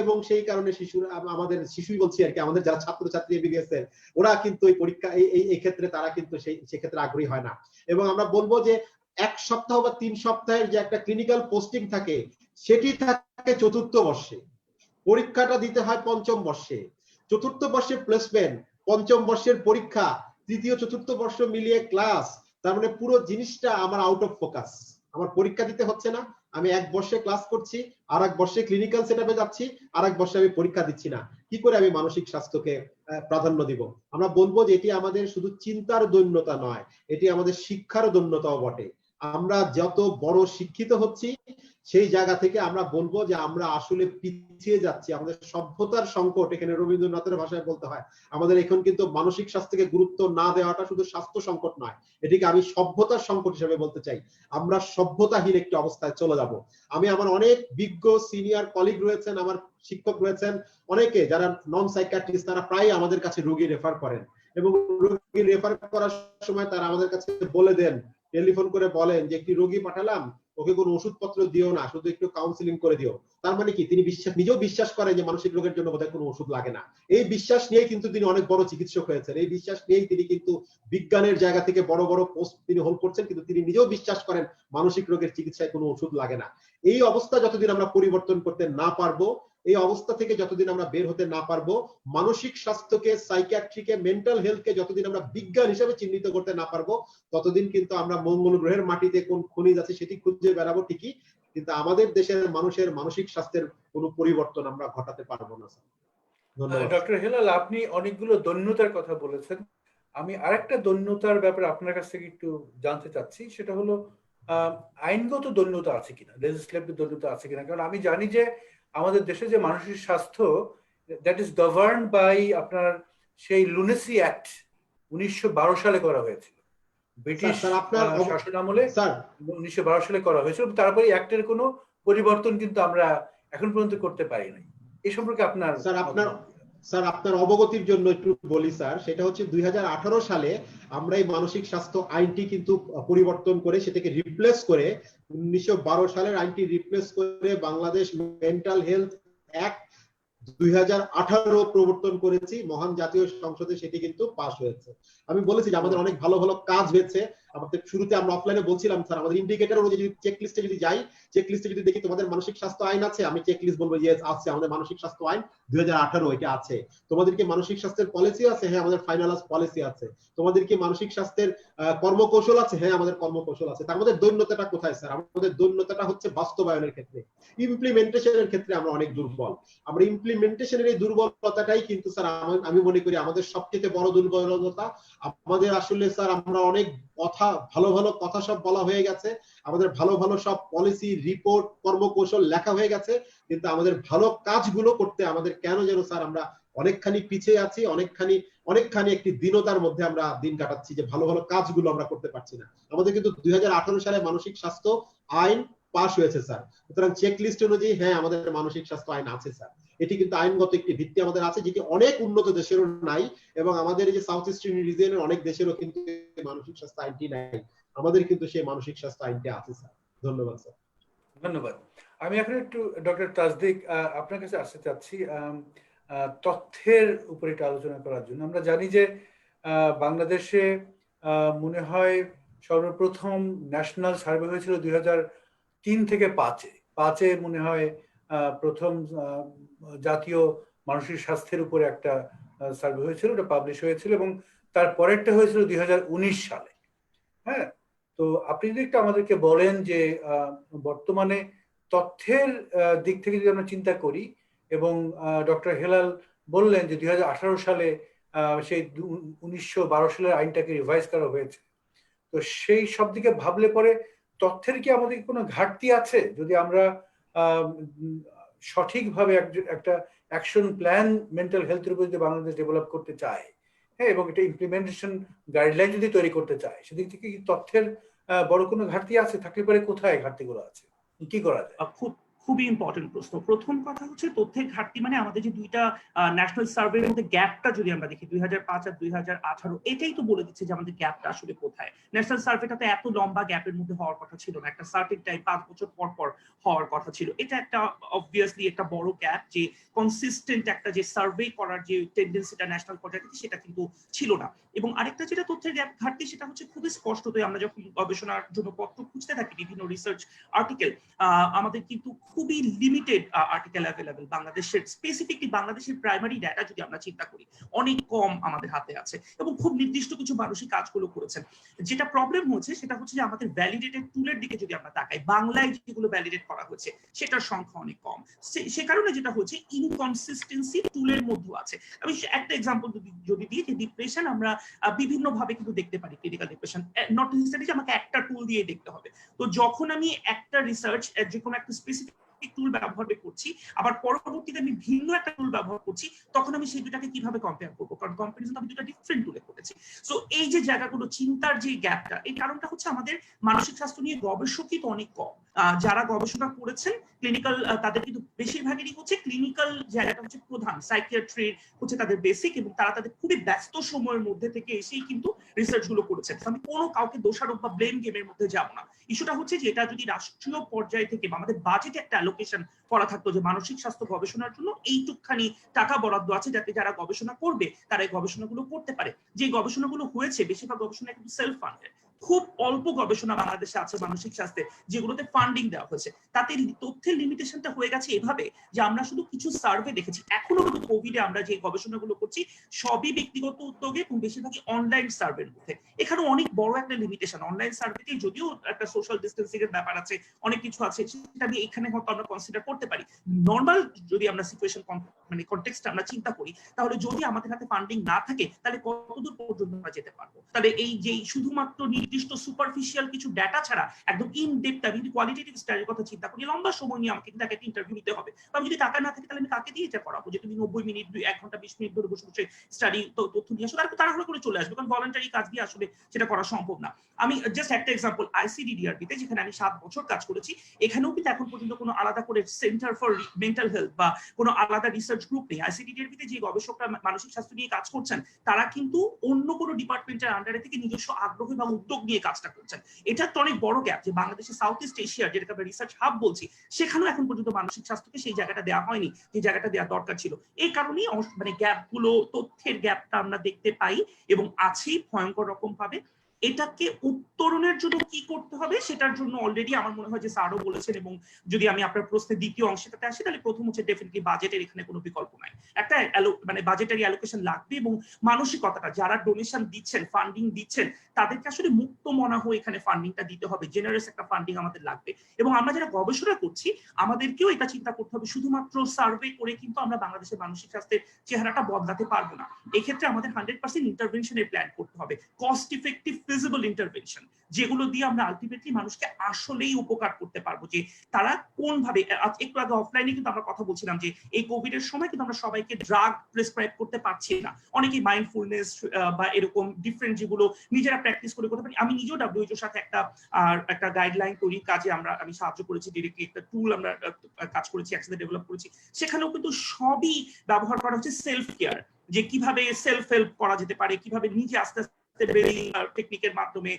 এবং সেই কারণে শিশুরা, আমাদের শিশুই বলছি আর কি, আমাদের যারা ছাত্রছাত্রী এবিবিএস এর, ওরা কিন্তু এই পরীক্ষা এই ক্ষেত্রে তারা কিন্তু সেই ক্ষেত্রে আগ্রহী হয় না। এবং আমরা বলবো যে 1 সপ্তাহ বা 3 সপ্তাহের যে একটা ক্লিনিক্যাল পোস্টিং থাকে, সেটি থাকে 4র্থ বর্ষে, পরীক্ষাটা দিতে হয় 5ম বর্ষে, 4র্থ বর্ষে প্লেসমেন্ট, 5ম বর্ষের পরীক্ষা, 3য় 4র্থ বর্ষ মিলিয়ে ক্লাস। তার মানে পুরো জিনিসটা আমার আউট অফ ফোকাস। আমার পরীক্ষা দিতে হচ্ছে না, আমি 1 বর্ষে ক্লাস করছি, আর 1 বর্ষে ক্লিনিক্যাল সেটআপে যাচ্ছি, আর 1 বর্ষে আমি পরীক্ষা দিচ্ছি না। কি করে আমি মানসিক স্বাস্থ্যকে প্রাধান্য দিব? আমরা বলবো যে এটি আমাদের শুধু চিন্তার দৈন্যতা নয়, এটি আমাদের শিক্ষার দৈন্যতাও বটে। আমরা যত বড় শিক্ষিত হচ্ছি, সেই জায়গা থেকে আমরা বলবো যে আমরা আসলে পিছিয়ে যাচ্ছি। আমাদের সভ্যতার সংকট, এখানে রবীন্দ্রনাথের ভাষায় বলতে হয়, আমাদের এখন কিন্তু মানসিক স্বাস্থ্যকে গুরুত্ব না দেওয়াটা শুধু স্বাস্থ্য সংকট নয়, এটিকে আমি সভ্যতার সংকট হিসেবে বলতে চাই। আমরা সভ্যতাহীন একটি অবস্থায় চলে যাব। আমি আমার অনেক বিজ্ঞ সিনিয়র কলিগ রয়েছেন, আমার শিক্ষক রয়েছেন, অনেকে যারা নন সাইকিয়াট্রিস্ট, তারা প্রায় আমাদের কাছে রোগী রেফার করেন, এবং রোগী রেফার করার সময় তারা আমাদের কাছে বলে দেন টেলিফোন করে বলেন যে একটি রোগী পাঠালাম, ওকে কোনো ওষুধপত্র দিও না, শুধু একটু কাউন্সিলিং করে দিও, তার মানে কি তিনি নিজেও বিশ্বাস করেন যে মানসিক রোগের জন্য বোধহয় কোনো ওষুধ লাগে না। এই বিশ্বাস নিয়েই কিন্তু তিনি অনেক বড় চিকিৎসক হয়েছেন, এই বিশ্বাস নিয়েই তিনি কিন্তু বিজ্ঞানের জায়গা থেকে বড় বড় পোস্ট তিনি হোল্ড করছেন, কিন্তু তিনি নিজেও বিশ্বাস করেন মানসিক রোগের চিকিৎসায় কোনো ওষুধ লাগে না। এই অবস্থা যতদিন আমরা পরিবর্তন করতে না পারবো, এই অবস্থা থেকে যতদিন আমরা বের হতে না পারবো, মানসিক স্বাস্থ্যকে, সাইকিয়াট্রিকে, মেন্টাল হেলথকে যতদিন আমরা বিজ্ঞান হিসেবে চিহ্নিত করতে না পারবো, ততদিন কিন্তু আমরা মঙ্গল গ্রহের মাটিতে কোন খনিজ আছে সেটি খুঁজে বেড়াবো ঠিকই, কিন্তু আমাদের দেশের মানুষের মানসিক স্বাস্থ্যের কোনো পরিবর্তন আমরা ঘটাতে পারবো না। ধন্যবাদ। ডক্টর হেলাল, আপনি অনেকগুলো দৈন্যতার কথা বলেছেন। আমি আরেকটা দৈন্যতার ব্যাপারে আপনার কাছ থেকে একটু জানতে চাচ্ছি, সেটা হলো আইনগত দৈন্যতা আছে কিনা, লেজিসলেটিভ দৈন্যতা আছে কিনা। কারণ আমি জানি যে আমাদের দেশে যে মানসিক স্বাস্থ্য, দ্যাট ইজ গভর্ন বাই আপনার সেই লুনেসি অ্যাক্ট 1912 সালে করা হয়েছিল, ব্রিটিশ শাসন আমলে 1912 সালে করা হয়েছিল। তারপরে অ্যাক্টের কোনো পরিবর্তন কিন্তু আমরা এখন পর্যন্ত করতে পারি নাই। এই সম্পর্কে স্যার আপনার অবগতির জন্য একটু বলি স্যার, সেটা হচ্ছে 2018 সালে আমরা এই মানসিক স্বাস্থ্য আইনটি কিন্তু পরিবর্তন করে সেটাকে রিপ্লেস করে 1912 সালের আইনটি রিপ্লেস করে বাংলাদেশ মেন্টাল হেলথ অ্যাক্ট 2018 প্রবর্তন করেছি, মহান জাতীয় সংসদে সেটি কিন্তু পাস হয়েছে। আমি বলেছি যে আমাদের অনেক ভালো ভালো কাজ হয়েছে। আমাদের শুরুতে আমরা অফলাইনে বলছিলাম স্যার, আমাদের ইন্ডিকেটর অনুযায়ী যদি চেক লিস্টে যদি যাই, চেক লিস্টে যদি দেখি তোমাদের মানসিক স্বাস্থ্য আইন আছে, আমি চেক লিস্ট বলবো ইয়েস আছে, আমাদের মানসিক স্বাস্থ্য আইন 2018 এটা আছে। তোমাদের কি মানসিক স্বাস্থ্যের পলিসি আছে? হ্যাঁ, আমাদের ফাইনালাইজ পলিসি আছে। তোমাদের কি মানসিক স্বাস্থ্যের কর্মকৌশল আছে? হ্যাঁ, আমাদের কর্মকৌশল আছে। তার মধ্যে দৈন্যতাটা কোথায় স্যার? আমাদের দৈন্যতাটা হচ্ছে বাস্তবায়নের ক্ষেত্রে, ইমপ্লিমেন্টেশনের ক্ষেত্রে আমরা অনেক দুর্বল। আমরা ইমপ্লিমেন্টেশনের এই দুর্বলতাটাই কিন্তু স্যার আমি মনে করি আমাদের সবচেয়ে বড় দুর্বলতা। আমাদের আসলে স্যার আমরা অনেক কথা, ভালো ভালো কথা সব বলা হয়ে গেছে, আমাদের ভালো ভালো সব পলিসি, রিপোর্ট, কর্মকৌশল লেখা হয়ে গেছে, কিন্তু আমাদের ভালো কাজগুলো করতে আমাদের কেন যেন স্যার আমরা অনেকখানি পিছিয়ে আছি, অনেকখানি একটি দীনতার মধ্যে আমরা দিন কাটাচ্ছি, যে ভালো ভালো কাজগুলো আমরা করতে পারছি না। আমাদের কিন্তু 2018 সালে মানসিক স্বাস্থ্য আইন পাস হয়েছে স্যার, সুতরাং চেক লিস্ট অনুযায়ী হ্যাঁ আমাদের মানসিক স্বাস্থ্য আইন আছে স্যার। এটি কিন্তু আইনগত একটি ভিত্তি আমাদের আছে, যেটি অনেক উন্নত দেশেরও নাই, এবং আমাদের এই যে সাউথ ইস্টার্ন রিজিয়নের অনেক দেশেরও কিন্তু মানসিক স্বাস্থ্য আইনটি নাই। আমাদের কিন্তু সেই মানসিক স্বাস্থ্য আইনটি আছে স্যার। ধন্যবাদ স্যার। ধন্যবাদ। আমি এখন একটু ডক্টর তাসদিক আপনার কাছে আসতে চাচ্ছি তথ্যের উপরে একটু আলোচনা করার জন্য। আমরা জানি যে বাংলাদেশে মনে হয় সর্বপ্রথম ন্যাশনাল সার্ভে হয়েছিল 2003 থেকে 5-এ মনে হয় প্রথম জাতীয় মানসিক স্বাস্থ্যের উপরে একটা সার্ভে হয়েছিল, ওটা পাবলিশ হয়েছিল, এবং তার পরেরটা হয়েছিল 2019 সালে। হ্যাঁ, তো আপনি যদি একটু আমাদেরকে বলেন যে বর্তমানে তথ্যের দিক থেকে যদি আমরা চিন্তা করি, এবং ডক্টর হেলাল বললেন যে 2018 সালে সেই 1912 সালের আইনটাকে রিভাইজ করা হয়েছে, তো সেই সব দিকে ভাবলে পরে তথ্যের কি আমাদের কোনো ঘাটতি আছে? যদি আমরা সঠিকভাবে একটা অ্যাকশন প্ল্যান মেন্টাল হেলথের উপর যদি বাংলাদেশ ডেভেলপ করতে চায়, হ্যাঁ, এবং এটা ইমপ্লিমেন্টেশন গাইডলাইন যদি তৈরি করতে চায়, সেদিক থেকে কি তথ্যের বড় কোনো ঘাটতি আছে? থাকলে পরে কোথায় ঘাটতিগুলো আছে, কি করা যায়? খুবই ইম্পর্টেন্ট প্রশ্ন। প্রথম কথা হচ্ছে তথ্যের ঘাটতি মানে আমাদের যে দুইটা ন্যাশনাল সার্ভের মধ্যে গ্যাপটা যদি আমরা দেখি 2005 আর 2018, এটাই তো বলে দিচ্ছে যে আমাদের গ্যাপটা আসলে কোথায়। ন্যাশনাল সার্ভেটাতে এত লম্বা গ্যাপের মধ্যে হওয়ার কথা ছিল না, একটা সার্টেন টাইম 5 বছর পর পর হওয়ার কথা ছিল। এটা একটা অবভিয়াসলি একটা বড় গ্যাপ, যে কনসিস্টেন্ট একটা যে সার্ভে করার যে টেন্ডেন্সিটা ন্যাশনাল পর্যায়ে সেটা কিন্তু ছিল না। এবং আরেকটা যেটা তথ্যের গ্যাপ ঘাটতি, সেটা হচ্ছে খুবই স্পষ্টতই আমরা যখন গবেষণার জন্য পত্র খুঁজতে থাকি, বিভিন্ন রিসার্চ আর্টিকেল, আমাদের কিন্তু খুবই লিমিটেড আর্টিকেল অ্যাভেলেবল বাংলাদেশের, স্পেসিফিকলি বাংলাদেশের প্রাইমারি ডাটা যদি আমরা চিন্তা করি অনেক কম আমাদের হাতে আছে, এবং খুব নির্দিষ্ট কিছু মানুষই কাজগুলো করেছেন। যেটা প্রবলেম হচ্ছে সেটা হচ্ছে যে আমাদের ভ্যালিডেটেড টুলের দিকে যদি আমরা তাকাই, বাংলায় যেগুলো ভ্যালিডেট করা হয়েছে সেটার সংখ্যা অনেক কম। সে কারণে যেটা হচ্ছে ইনকনসিস্টেন্সি টুলের মধ্যে আছে। আমি একটা এক্সাম্পল যদি দিই, যে ডিপ্রেশন আমরা বিভিন্ন ভাবে কিন্তু দেখতে পারি, ক্লিনিক্যাল ডিপ্রেশন নট নেসেসারি যে আমাকে একটা টুল দিয়ে দেখতে হবে। তো যখন আমি একটা রিসার্চ যে কোনো একটা স্পেসিফিক টুল ব্যবহার করছি, আবার পরবর্তীতে আমি ভিন্ন একটা টুল ব্যবহার করছি, তখন আমি সেই দুটাকে কিভাবে কম্পেয়ার করবো, কারণ কম্পারিজন আমি দুটো ডিফারেন্ট টুলে করেছি। সো এই যে জায়গাগুলো, চিন্তার যে গ্যাপটা, এই কারণটা হচ্ছে আমাদের মানসিক স্বাস্থ্য নিয়ে গবেষকই তো অনেক কম। যারা গবেষণা করেছেন ক্লিনিক্যাল, তাদের কিন্তু বেশিরভাগেরই হচ্ছে ক্লিনিক্যাল জায়গাটা হচ্ছে প্রধান, সাইকিয়াট্রি হচ্ছে তাদের বেসিক, এবং তারা তাদের খুবই ব্যস্ত সময়ের মধ্যে থেকে এসেই কিন্তু রিসার্চ গুলো করেছেন। আমি কোনো কাউকে দোষারোপ বা ব্লেম গেমের মধ্যে যাব না। ইস্যুটা হচ্ছে যে এটা যদি রাষ্ট্রীয় পর্যায়ে থেকে আমাদের বাজেটে একটা অ্যালোকেশন করা থাকতো যে মানসিক স্বাস্থ্য গবেষণার জন্য এইটুকখানি টাকা বরাদ্দ আছে, যাতে যারা গবেষণা করবে তারা এই গবেষণাগুলো করতে পারে। যে গবেষণাগুলো হয়েছে বেশিরভাগ গবেষণা কিন্তু সেলফ ফান্ডেড, খুব অল্প গবেষণা বাংলাদেশে আছে মানসিক স্বাস্থ্যে যেগুলোতে ফান্ডিং দেওয়া হয়েছে। তাতে তথ্যের লিমিটেশনটা হয়ে গেছে এভাবে যে আমরা শুধু কিছু সার্ভে দেখেছি। এখনো কিন্তু কোভিডে আমরা যে গবেষণাগুলো করছি সবই ব্যক্তিগত উদ্যোগে এবং বেশিরভাগই অনলাইন সার্ভের মধ্যে। এখানে অনেক বড় একটা লিমিটেশন। অনলাইন সার্ভেতে যদিও একটা সোশ্যাল ডিস্টেন্সিং এর ব্যাপার আছে, অনেক কিছু আছে, সেটা আমি এখানে হয়তো আমরা কনসিডার করতে পারি। নর্মাল যদি আমরা সিচুয়েশন মানে কনটেক্সট আমরা চিন্তা করি, তাহলে যদি আমাদের হাতে ফান্ডিং না থাকে তাহলে কতদূর পর্যন্ত আমরা যেতে পারবো? তাহলে এই যে শুধুমাত্র নির্দিষ্ট সুপারফিশিয়াল কিছু ডেটা ছাড়া একদম ইন ডেপথ আমি যদি কোয়ালিটেটিভ স্টাডির কথা চিন্তা করি, লম্বা সময় নিয়ে আমাকে কিন্তু একটা ইন্টারভিউ নিতে হবে। আমি যদি টাকা না থাকে তাহলে আমি কাকে দিয়ে এটা করাবো যে তুমি 90 মিনিট 1 ঘন্টা 20 মিনিট ধরে বসে বসে স্টাডি তথ্য নিয়ে আসো, তারপর তাড়াহুড়ো করে চলে আসবে, কারণ ভলান্টারি কাজ দিয়ে আসলে সেটা করা সম্ভব না। আমি জাস্ট একটা এক্সাম্পল, আইসিডিডিআরবিতে যেখানে আমি 7 বছর কাজ করেছি, এখানেও কিন্তু এখন পর্যন্ত কোনো আলাদা করে সেন্টার ফর মেন্টাল হেলথ বা কোনো আলাদা রিসার্চ গ্রুপ নেই। আইসিডিডিআরবিতে যে গবেষকরা মানসিক স্বাস্থ্য নিয়ে কাজ করছেন তারা কিন্তু অন্য কোনো ডিপার্টমেন্টের আন্ডারে থেকে নিজস্ব আগ্রহ এবং উদ্যোগ নিয়ে কাজটা করছেন। এটা তো অনেক বড় গ্যাপ যে বাংলাদেশে সাউথ ইস্ট এশিয়ার যেটাকে আমরা রিসার্চ হাব বলছি, সেখানেও এখন পর্যন্ত মানসিক স্বাস্থ্যকে সেই জায়গাটা দেওয়া হয়নি যে জায়গাটা দেওয়া দরকার ছিল। এই কারণেই মানে গ্যাপগুলো, তথ্যের গ্যাপটা আমরা দেখতে পাই এবং আছেই ভয়ঙ্কর রকম ভাবে। এটাকে উত্তরণের জন্য কি করতে হবে সেটার জন্য অলরেডি আমার মনে হয় যে স্যারও বলেছেন, এবং যদি আমি আপনার প্রশ্নের দ্বিতীয় অংশটাতে আসি তাহলে প্রথম হচ্ছে ডেফিনেটলি বাজেটের এখানে কোনো বিকল্প নাই। একটা মানে বাজেটারি অ্যালোকেশন লাগবে এবং মানসিকতাটা যারা ডোনেশন দিচ্ছেন, ফান্ডিং দিচ্ছেন, তাদেরকে আসলে মুক্ত মনা হয়ে এখানে ফান্ডিংটা দিতে হবে। জেনারেস একটা ফান্ডিং আমাদের লাগবে। এবং আমরা যারা গবেষণা করছি আমাদেরকেও এটা চিন্তা করতে হবে, শুধুমাত্র সার্ভে করে কিন্তু আমরা বাংলাদেশের মানসিক স্বাস্থ্যের চেহারাটা বদলাতে পারবো না। এক্ষেত্রে আমাদের 100% ইন্টারভেনশনের প্ল্যান করতে হবে, কস্ট ইফেক্টিভ ফিজিবল ইন্টারভেনশন, যেগুলো দিয়ে আমরা আলটিমেটলি মানুষকে আসলেই উপকার করতে পারবো। যে তারা কোন ভাবে, একটু আগে অফলাইনে কিন্তু আমরা কথা বলছিলাম যে এই কোভিড এর সময় কিন্তু আমরা সবাইকে ড্রাগ প্রেসক্রাইব করতে পারছি না, অনেকেই মাইন্ডফুলনেস বা এরকম ডিফারেন্ট যেগুলো নিজেরা প্র্যাকটিস করে করতে পারি। আমি নিজেও WHO এর সাথে একটা গাইডলাইন তৈরির কাজে আমি সাহায্য করেছি, ডিরেক্টলি একটা টুল আমরা কাজ করেছি, একসাথে ডেভেলপ করেছি। সেখানেও কিন্তু সবই ব্যবহার করা হচ্ছে সেলফ কেয়ার, যে কিভাবে সেলফ হেল্প করা যেতে পারে, কিভাবে নিজে আস্তে আস্তে টেকনিকের মাধ্যমে,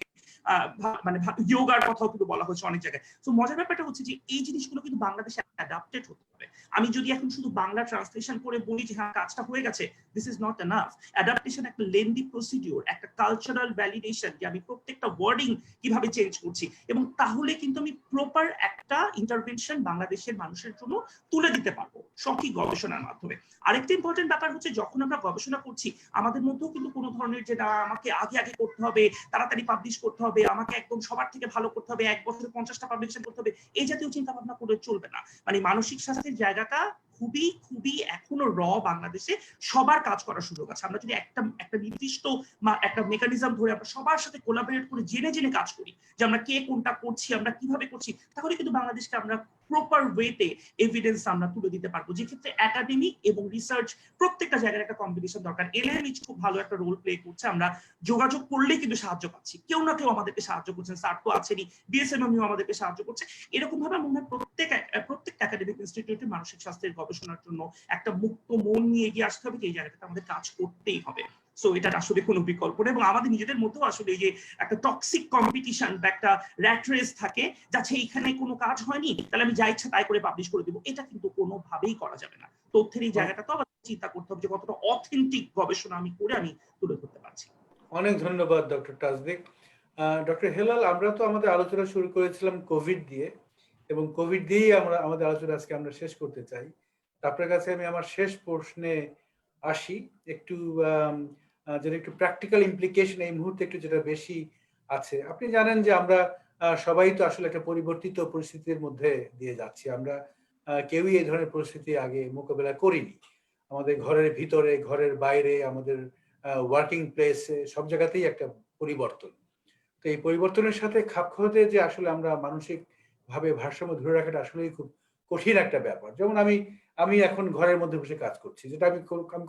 মানে যোগার কথাও কিন্তু বলা হচ্ছে অনেক জায়গায়। তো মজার ব্যাপারটা হচ্ছে যে এই জিনিসগুলো কিন্তু বাংলাদেশে অ্যাডাপ্টেড হতে হবে। আমি যদি এখন শুধু বাংলা ট্রান্সলেশন করে বলি যে হ্যাঁ কাজটা হয়ে গেছে, this is not enough. Adaptation একটা লেন্দি প্রসিডিউর, একটা কালচারাল ভ্যালিডেশন, যে আমি প্রত্যেকটা ওয়ার্ডিং কিভাবে চেঞ্জ করছি, এবং তাহলে কিন্তু আমি প্রপার একটা ইন্টারভেনশন বাংলাদেশের মানুষের জন্য তুলে দিতে পারবো সঠিক গবেষণার মাধ্যমে। আরেকটা ইম্পর্টেন্ট ব্যাপার হচ্ছে যখন আমরা গবেষণা করছি আমাদের মধ্যেও কিন্তু কোনো ধরনের যে না আমাকে আগে করতে হবে, তাড়াতাড়ি পাবলিশ করতে হবে, আমাকে একদম সবার থেকে ভালো করতে হবে, 1 বছরে 50টা পাবলিকেশন করতে হবে, এই জাতীয় চিন্তা ভাবনা করে চলবে না। মানে মানসিক স্বাস্থ্যের জায়গাটা খুবই খুবই এখনো বাংলাদেশে সবার কাজ করার সুযোগ আছে। আমরা যদি একটা নির্দিষ্ট একটা মেকানিজম ধরে আমরা সবার সাথে কোলাবোরেট করে জেনে কাজ করি যে আমরা কে কোনটা করছি, আমরা কিভাবে করছি, তাহলে কিন্তু বাংলাদেশকে আমরা প্রপার ওয়েতে এভিডেন্স আমরা তুলে দিতে পারবো। যে ক্ষেত্রে একাডেমিক এবং রিসার্চ প্রত্যেকটা জায়গায় একটা কম্বিনেশন দরকার। এলএমএইচ খুব ভালো একটা রোল প্লে করছে, আমরা যোগাযোগ করলেই কিন্তু সাহায্য পাচ্ছি, কেউ না কেউ আমাদেরকে সাহায্য করছেন, স্যার তো আছেনই, বিএসএমএমইউ আমাদেরকে সাহায্য করছে। এরকম ভাবে মনে হয় প্রত্যেকটা একাডেমিক ইনস্টিটিউটে মানসিক স্বাস্থ্যের গবেষণার জন্য একটা মুক্ত মন নিয়ে এগিয়ে আসতে হবে, এই জায়গাটাতে আমাদের কাজ করতেই হবে। সো এটা আসলে কোনো বিকল্প নেই। এবং আমাদের নিজেদের মধ্যেও আসলে এই যে একটা টক্সিক কম্পিটিশন বা একটা র্যাট রেস থাকে, যাচ্ছে এইখানে কোনো কাজ হয়নি তাহলে আমি যা ইচ্ছা তাই করে পাবলিশ করে দিব, এটা কিন্তু কোনোভাবেই করা যাবে না। তথ্যের এই জায়গাটা তো আবার চিন্তা করতে হবে যে কতটা অথেন্টিক গবেষণা আমি করে আমি তুলে ধরতে পারছি। অনেক ধন্যবাদ ডক্টর তাসদিক। ডক্টর হেলাল, আমরা তো আমাদের আলোচনা শুরু করেছিলাম কোভিড দিয়ে, এবং কোভিড দিয়েই আমরা আমাদের আলোচনা আজকে আমরা শেষ করতে চাই। আপনার কাছে আমি আমার শেষ প্রশ্নে আসি, একটু যেটা একটু প্র্যাকটিক্যাল ইমপ্লিকেশন এই মুহূর্তে একটু যেটা বেশি আছে। আপনি জানেন যে আমরা সবাই তো আসলে একটা পরিবর্তিত পরিস্থিতির মধ্যে দিয়ে যাচ্ছি। আমরা কেউই এই ধরনের পরিস্থিতি আগে মোকাবেলা করিনি। আমাদের ঘরের ভিতরে, ঘরের বাইরে, আমাদের ওয়ার্কিং প্লেসে, সব জায়গাতেই একটা পরিবর্তন। তো এই পরিবর্তনের সাথে খাপ খাওয়াতে যে আসলে আমরা মানসিক ভাবে ভারসাম্য ধরে রাখাটা আসলেই খুব কঠিন একটা ব্যাপার। যেমন আমি এখন ঘরের মধ্যে বসে কাজ করছি, যেটা আমি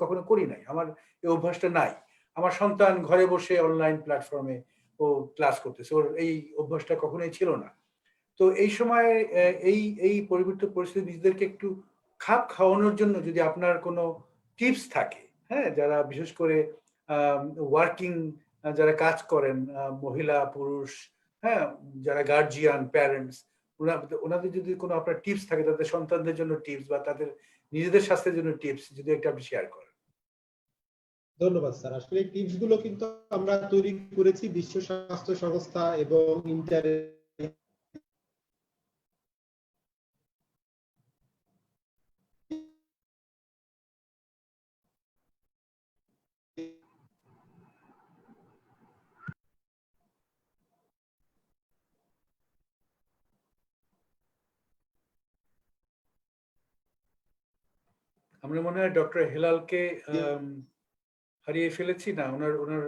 কখনো করি নাই, আমার এই অভ্যাসটা নাই। আমার সন্তান ঘরে বসে অনলাইন প্ল্যাটফর্মে ও ক্লাস করতেছে, ওর এই অভ্যাসটা কখনোই ছিল না। তো এই সময় এই পরিবর্তিত পরিস্থিতি নিজেদেরকে একটু খাপ খাওয়ানোর জন্য যদি আপনার কোনো টিপস থাকে, হ্যাঁ, যারা বিশেষ করে ওয়ার্কিং, যারা কাজ করেন, মহিলা পুরুষ, হ্যাঁ, যারা গার্জিয়ান প্যারেন্টস, ওনাদের যদি কোনো আপনার টিপস থাকে, তাদের সন্তানদের জন্য টিপস বা তাদের নিজেদের স্বাস্থ্যের জন্য টিপস যদি একটা আপনি শেয়ার করেন। ধন্যবাদ স্যার। আসলে এই টিপস গুলো কিন্তু আমরা তৈরি করেছি বিশ্ব স্বাস্থ্য সংস্থা এবং আমরা মনে হয় ডক্টর হেলালকে হারিয়ে ফেলেছি, না? ওনার ওনার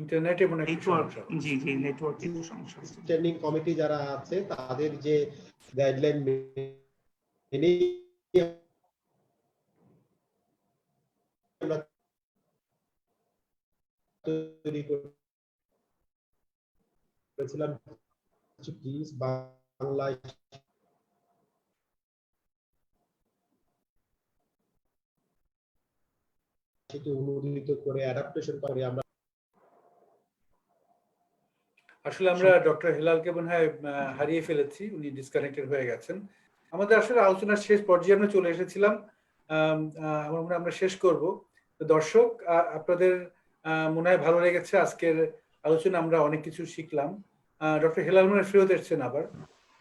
ইন্টারনেটে মনে হয় একটু সমস্যা হচ্ছে। জি জি, নেটওয়ার্কে একটু সমস্যা হচ্ছে। স্ট্যান্ডিং কমিটি যারা আছে তাদের যে গাইডলাইন মেনে আমরা তৈরি করেছিলাম কিছু টিপস বাংলায় সেটি অনুদিত করে অ্যাডাপ্টেশন করে আমরা আসলে আমরা ডক্টর হেলালকে মনে হয় হারিয়ে ফেলেছি, উনি ডিসকানেক্টেড হয়ে গেছেন। আমাদের আসলে আলোচনার শেষ পর্যায়ে আমরা চলে এসেছিলাম। আমার মনে হয় আমরা শেষ করব। তো দর্শক, আপনাদের মনে হয় ভালো লেগেছে আজকের আলোচনা, আমরা অনেক কিছু শিখলাম। ডক্টর হেলাল মনে হয় ফেরত এসেছেন আবার।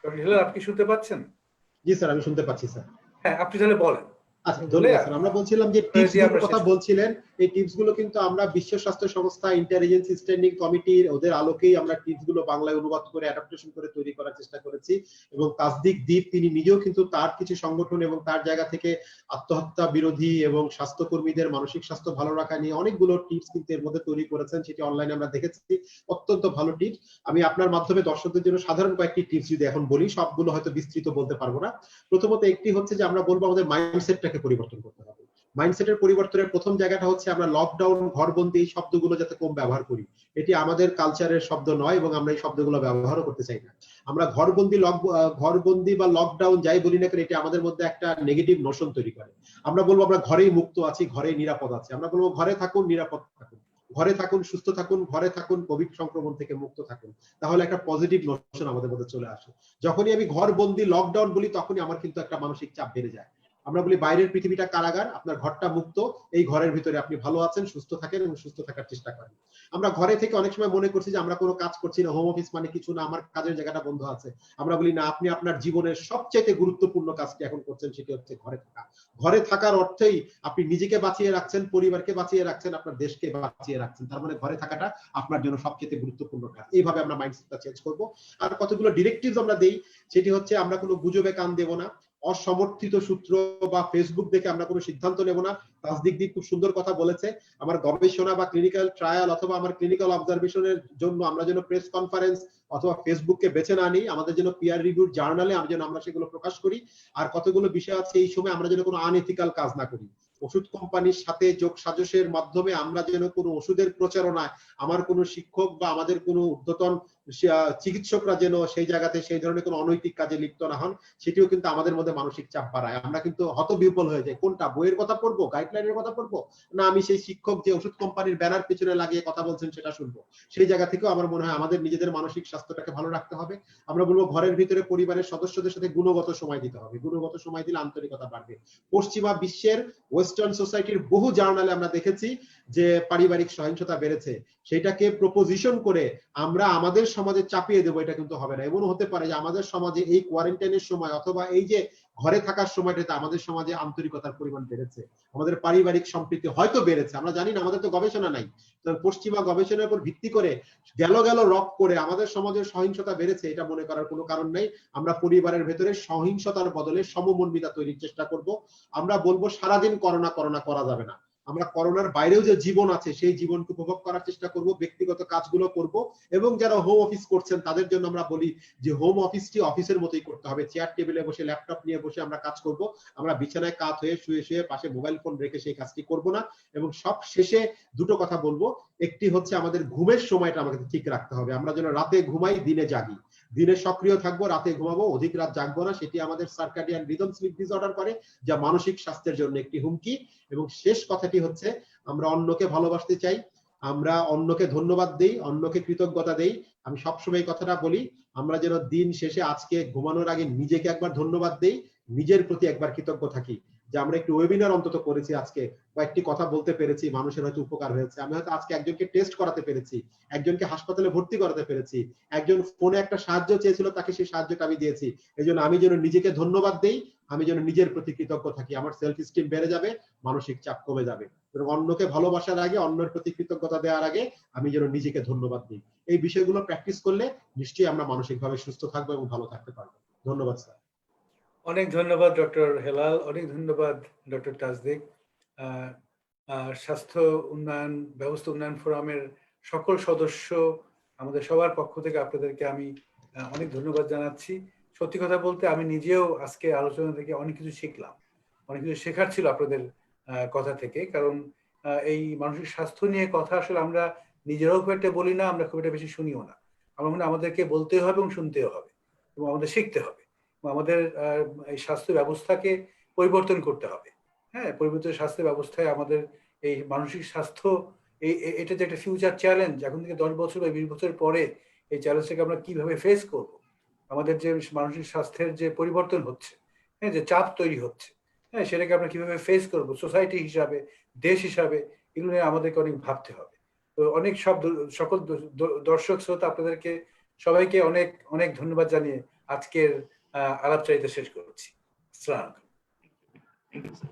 ডক্টর হেলাল, আপনি শুনতে পাচ্ছেন? জি স্যার, আমি শুনতে পাচ্ছি স্যার। হ্যাঁ, আপনি তাহলে বলেন। আচ্ছা, ধন্যবাদ স্যার। আমরা বলছিলাম যে টিপস গুলোর কথা বলছিলেন, এই টিপস গুলো কিন্তু আমরা বিশ্ব স্বাস্থ্য সংস্থা ইন্টেলিজেন্স স্ট্যান্ডিং কমিটির ওদের আলোকেই আমরা টিপস গুলো বাংলায় অনুবাদ করে অ্যাডাপ্টেশন করে তৈরি করার চেষ্টা করেছি। এবং তাসদিক দ্বীপ তিনি নিজেও কিন্তু তার কিছু সংগঠন এবং তার জায়গা থেকে আত্মহত্যা বিরোধী এবং স্বাস্থ্যকর্মীদের মানসিক স্বাস্থ্য ভালো রাখা নিয়ে অনেকগুলো টিপস কিন্তু এর মধ্যে তৈরি করেছেন, সেটি অনলাইনে আমরা দেখেছি। অত্যন্ত ভালো টিপস। আমি আপনার মাধ্যমে দর্শকদের জন্য সাধারণ কয়েকটি টিপস যদি এখন বলি, সবগুলো হয়তো বিস্তৃত বলতে পারবো না। প্রথমত একটি হচ্ছে যে আমরা বলবো আমাদের মাইন্ডসেটটাকে পরিবর্তন করতে হবে। মাইন্ডসেটের পরিবর্তনের প্রথম জায়গাটা হচ্ছে আমরা লকডাউন, ঘরবন্দি এই শব্দগুলো যাতে কম ব্যবহার করি। এটি আমাদের কালচারের শব্দ নয় এবং আমরা এই শব্দগুলো ব্যবহারও করতে চাই না। আমরা ঘরবন্দি বা লকডাউন যাই বলি না কেন, এটি আমাদের মধ্যে একটা নেগেটিভ নোশন তৈরি করে। আমরা বলবো আমরা ঘরেই মুক্ত আছি, ঘরেই নিরাপদ আছি। আমরা বলবো ঘরে থাকুন, নিরাপদ থাকুন, ঘরে থাকুন, সুস্থ থাকুন, ঘরে থাকুন, কোভিড সংক্রমণ থেকে মুক্ত থাকুন। তাহলে একটা পজিটিভ নোশন আমাদের মধ্যে চলে আসে। যখনই আমি ঘরবন্দি, লকডাউন বলি, তখনই আমার কিন্তু একটা মানসিক চাপ বেড়ে যায়। আমরা বলি বাইরের পৃথিবীটা কারাগার, আপনার ঘরটা মুক্ত, এই ঘরের ভিতরে আপনি ভালো আছেন, সুস্থ থাকেন এবং সুস্থ থাকার চেষ্টা করেন। আমরা ঘরে থেকে অনেক সময় মনে করছি যে আমরা কোনো কাজ করছি না, হোম অফিস মানে কিছু না, আমার কাজের জায়গাটা বন্ধ আছে। আমরা বলি না, আপনি আপনার জীবনের সবচেয়ে গুরুত্বপূর্ণ কাজটি এখন করছেন, সেটি হচ্ছে ঘরে থাকা। ঘরে থাকার অর্থেই আপনি নিজেকে বাঁচিয়ে রাখছেন, পরিবারকে বাঁচিয়ে রাখছেন, আপনার দেশকে বাঁচিয়ে রাখছেন। তার মানে ঘরে থাকাটা আপনার জন্য সবচেয়ে গুরুত্বপূর্ণ কাজ। এইভাবে আমরা মাইন্ডসেটটা চেঞ্জ করব। আর কতগুলো ডিরেক্টিভস আমরা দেই, সেটি হচ্ছে আমরা কোনো গুজবে কান দেব না, অসমর্থিত সূত্র বা ফেসবুক দেখে আমরা কোনো সিদ্ধান্ত নেব না। তাসদিক দ্বীপ খুব সুন্দর কথা বলেছে, আমার গবেষণা বা ক্লিনিক্যাল ট্রায়াল অথবা আমার ক্লিনিক্যাল অবজারভেশনের জন্য আমরা যেন প্রেস কনফারেন্স অথবা ফেসবুককে বেছে না নিই, আমাদের যেন পিয়ার রিভিউড জার্নালে আমরা সেগুলো প্রকাশ করি। আর কতগুলো বিষয় আছে এই সময় আমরা যেন কোনো আনএথিক্যাল কাজ না করি। ওষুধ কোম্পানির সাথে যোগ সাজসের মাধ্যমে আমরা যেন কোনো ওষুধের প্রচারণায় আমার কোনো শিক্ষক বা আমাদের কোনো ঊর্ধ্বতন চিকিৎসকরা যেন সেই জায়গাতে সেই ধরনের কোনো অনৈতিক কাজে লিপ্ত না হন, সেটিও কিন্তু আমাদের মধ্যে মানসিক চাপ বাড়ায়। আমরা কিন্তু হতবিহ্বল হয়ে যাই, কোনটা বইয়ের কথা পড়বো, গাইডলাইনের কথা পড়বো, না আমি সেই শিক্ষক যে ওষুধ কোম্পানির ব্যানার পিছনে লাগিয়ে কথা বলছেন সেটা শুনবো। সেই জায়গা থেকেও আমার মনে হয় আমাদের নিজেদের মানসিক স্বাস্থ্যটাকে ভালো রাখতে হবে। আমরা বলবো ঘরের ভিতরে পরিবারের সদস্যদের সাথে গুণগত সময় দিতে হবে, গুণগত সময় দিলে আন্তরিকতা বাড়বে। পশ্চিমা বিশ্বের ওয়েস্টার্ন সোসাইটির বহু জার্নালে আমরা দেখেছি যে পারিবারিক সহিংসতা বেড়েছে, সেটাকে প্রপোজিশন করে আমরা আমাদের সমাজে চাপিয়ে দেবো, এটা কিন্তু হবে না। এমন হতে পারে যে আমাদের সমাজে এই কোয়ারেন্টাইনের সময় অথবা এই যে ঘরে থাকার সময়টাতে আমাদের সমাজে আন্তরিকতার পরিমাণ বেড়েছে, আমাদের পারিবারিক সম্প্রীতি হয়তো বেড়েছে, আমরা জানি না, আমাদের তো গবেষণা নাই। পশ্চিমা গবেষণার উপর ভিত্তি করে গেল রক করে আমাদের সমাজের সহিংসতা বেড়েছে, এটা মনে করার কোনো কারণ নেই। আমরা পরিবারের ভেতরে সহিংসতার বদলে সমমর্মিতা তৈরির চেষ্টা করব। আমরা বলবো সারাদিন করোনা করোনা করা যাবে না, আমরা করোনার বাইরেও যে জীবন আছে সেই জীবনকে উপভোগ করার চেষ্টা করব, ব্যক্তিগত কাজগুলো করব, এবং যারা হোম অফিস করছেন তাদের জন্য আমরা বলি যে হোম অফিসটি অফিসের মতোই করতে হবে। চেয়ার টেবিলে বসে ল্যাপটপ নিয়ে বসে আমরা কাজ করব, আমরা বিছানায় কাত হয়ে শুয়ে শুয়ে পাশে মোবাইল ফোন রেখে সেই কাজটি করব না। এবং সব শেষে দুটো কথা বলবো, একটি হচ্ছে আমাদের ঘুমের সময়টা আমাদের ঠিক রাখতে হবে। আমরা যেন রাতে ঘুমাই, দিনে জাগি, দিনে সক্রিয় থাকবো, রাতে ঘুমাবো, অধিক রাত জাগবো না। সেটি আমাদের সার্কাডিয়ান রিদম স্লিপ ডিসঅর্ডার করে, যা মানসিক স্বাস্থ্যের জন্য একটি হুমকি। এবং শেষ কথাটি হচ্ছে আমরা অন্যকে ভালোবাসতে চাই, আমরা অন্যকে ধন্যবাদ দেই, অন্যকে কৃতজ্ঞতা দেই। আমি সবসময় কথাটা বলি, আমরা যেন দিন শেষে আজকে ঘুমানোর আগে নিজেকে একবার ধন্যবাদ দেই, নিজের প্রতি একবার কৃতজ্ঞ থাকি যে আমরা একটি ওয়েবিনার অন্তত করেছি, আজকে কয়েকটি কথা বলতে পেরেছি, মানুষের হয়তো উপকার হয়েছে। আমি হয়তো আজকে একজনকে টেস্ট করাতে পেরেছি, একজনকে হাসপাতালে ভর্তি করাতে পেরেছি, একজন ফোনে একটা সাহায্য চেয়েছিল, তাকে সেই সাহায্যটা আমি দিয়েছি। এই জন্য আমি যেন নিজেকে ধন্যবাদ দেই, আমি যেন নিজের প্রতি কৃতজ্ঞ থাকি, আমার সেলফ স্টিম বেড়ে যাবে, মানসিক চাপ কমে যাবে। এবং অন্যকে ভালোবাসার আগে, অন্যের প্রতি কৃতজ্ঞতা দেওয়ার আগে আমি যেন নিজেকে ধন্যবাদ দিই। এই বিষয়গুলো প্র্যাকটিস করলে নিশ্চয়ই আমরা মানসিকভাবে সুস্থ থাকবো এবং ভালো থাকতে পারবো। ধন্যবাদ স্যার। অনেক ধন্যবাদ ডক্টর হেলাল, অনেক ধন্যবাদ ডক্টর তাসদিক। স্বাস্থ্য উন্নয়ন ব্যবস্থা উন্নয়ন ফোরামের সকল সদস্য, আমাদের সবার পক্ষ থেকে আপনাদেরকে আমি অনেক ধন্যবাদ জানাচ্ছি। সত্যি কথা বলতে আমি নিজেও আজকে আলোচনা থেকে অনেক কিছু শিখলাম, অনেক কিছু শেখার ছিল আপনাদের কথা থেকে। কারণ এই মানসিক স্বাস্থ্য নিয়ে কথা আসলে আমরা নিজেরাও খুব একটা বলি না, আমরা খুব একটা বেশি শুনিও না। আমার মনে হয় আমাদেরকে বলতেও হবে এবং শুনতেও হবে এবং আমাদের শিখতে হবে। আমাদের এই স্বাস্থ্য ব্যবস্থাকে পরিবর্তন করতে হবে। হ্যাঁ, পরিবর্তিত স্বাস্থ্য ব্যবস্থায় আমাদের এই মানসিক স্বাস্থ্য, এটা যে একটা ফিউচার চ্যালেঞ্জ, এখন থেকে 10 বছর বা 20 বছর পরে এই চ্যালেঞ্জটাকে আমরা কিভাবে ফেস করব, আমাদের যে মানসিক স্বাস্থ্যের যে পরিবর্তন হচ্ছে, হ্যাঁ, যে চাপ তৈরি হচ্ছে, হ্যাঁ, সেটাকে আমরা কিভাবে ফেস করব সোসাইটি হিসাবে, দেশ হিসাবে, এগুলো নিয়ে আমাদেরকে অনেক ভাবতে হবে। তো অনেক সকল দর্শক শ্রোতা আপনাদেরকে সবাইকে অনেক অনেক ধন্যবাদ জানিয়ে আজকের আলাপচারিতা শেষ করছি। আসসালামু আলাইকুম।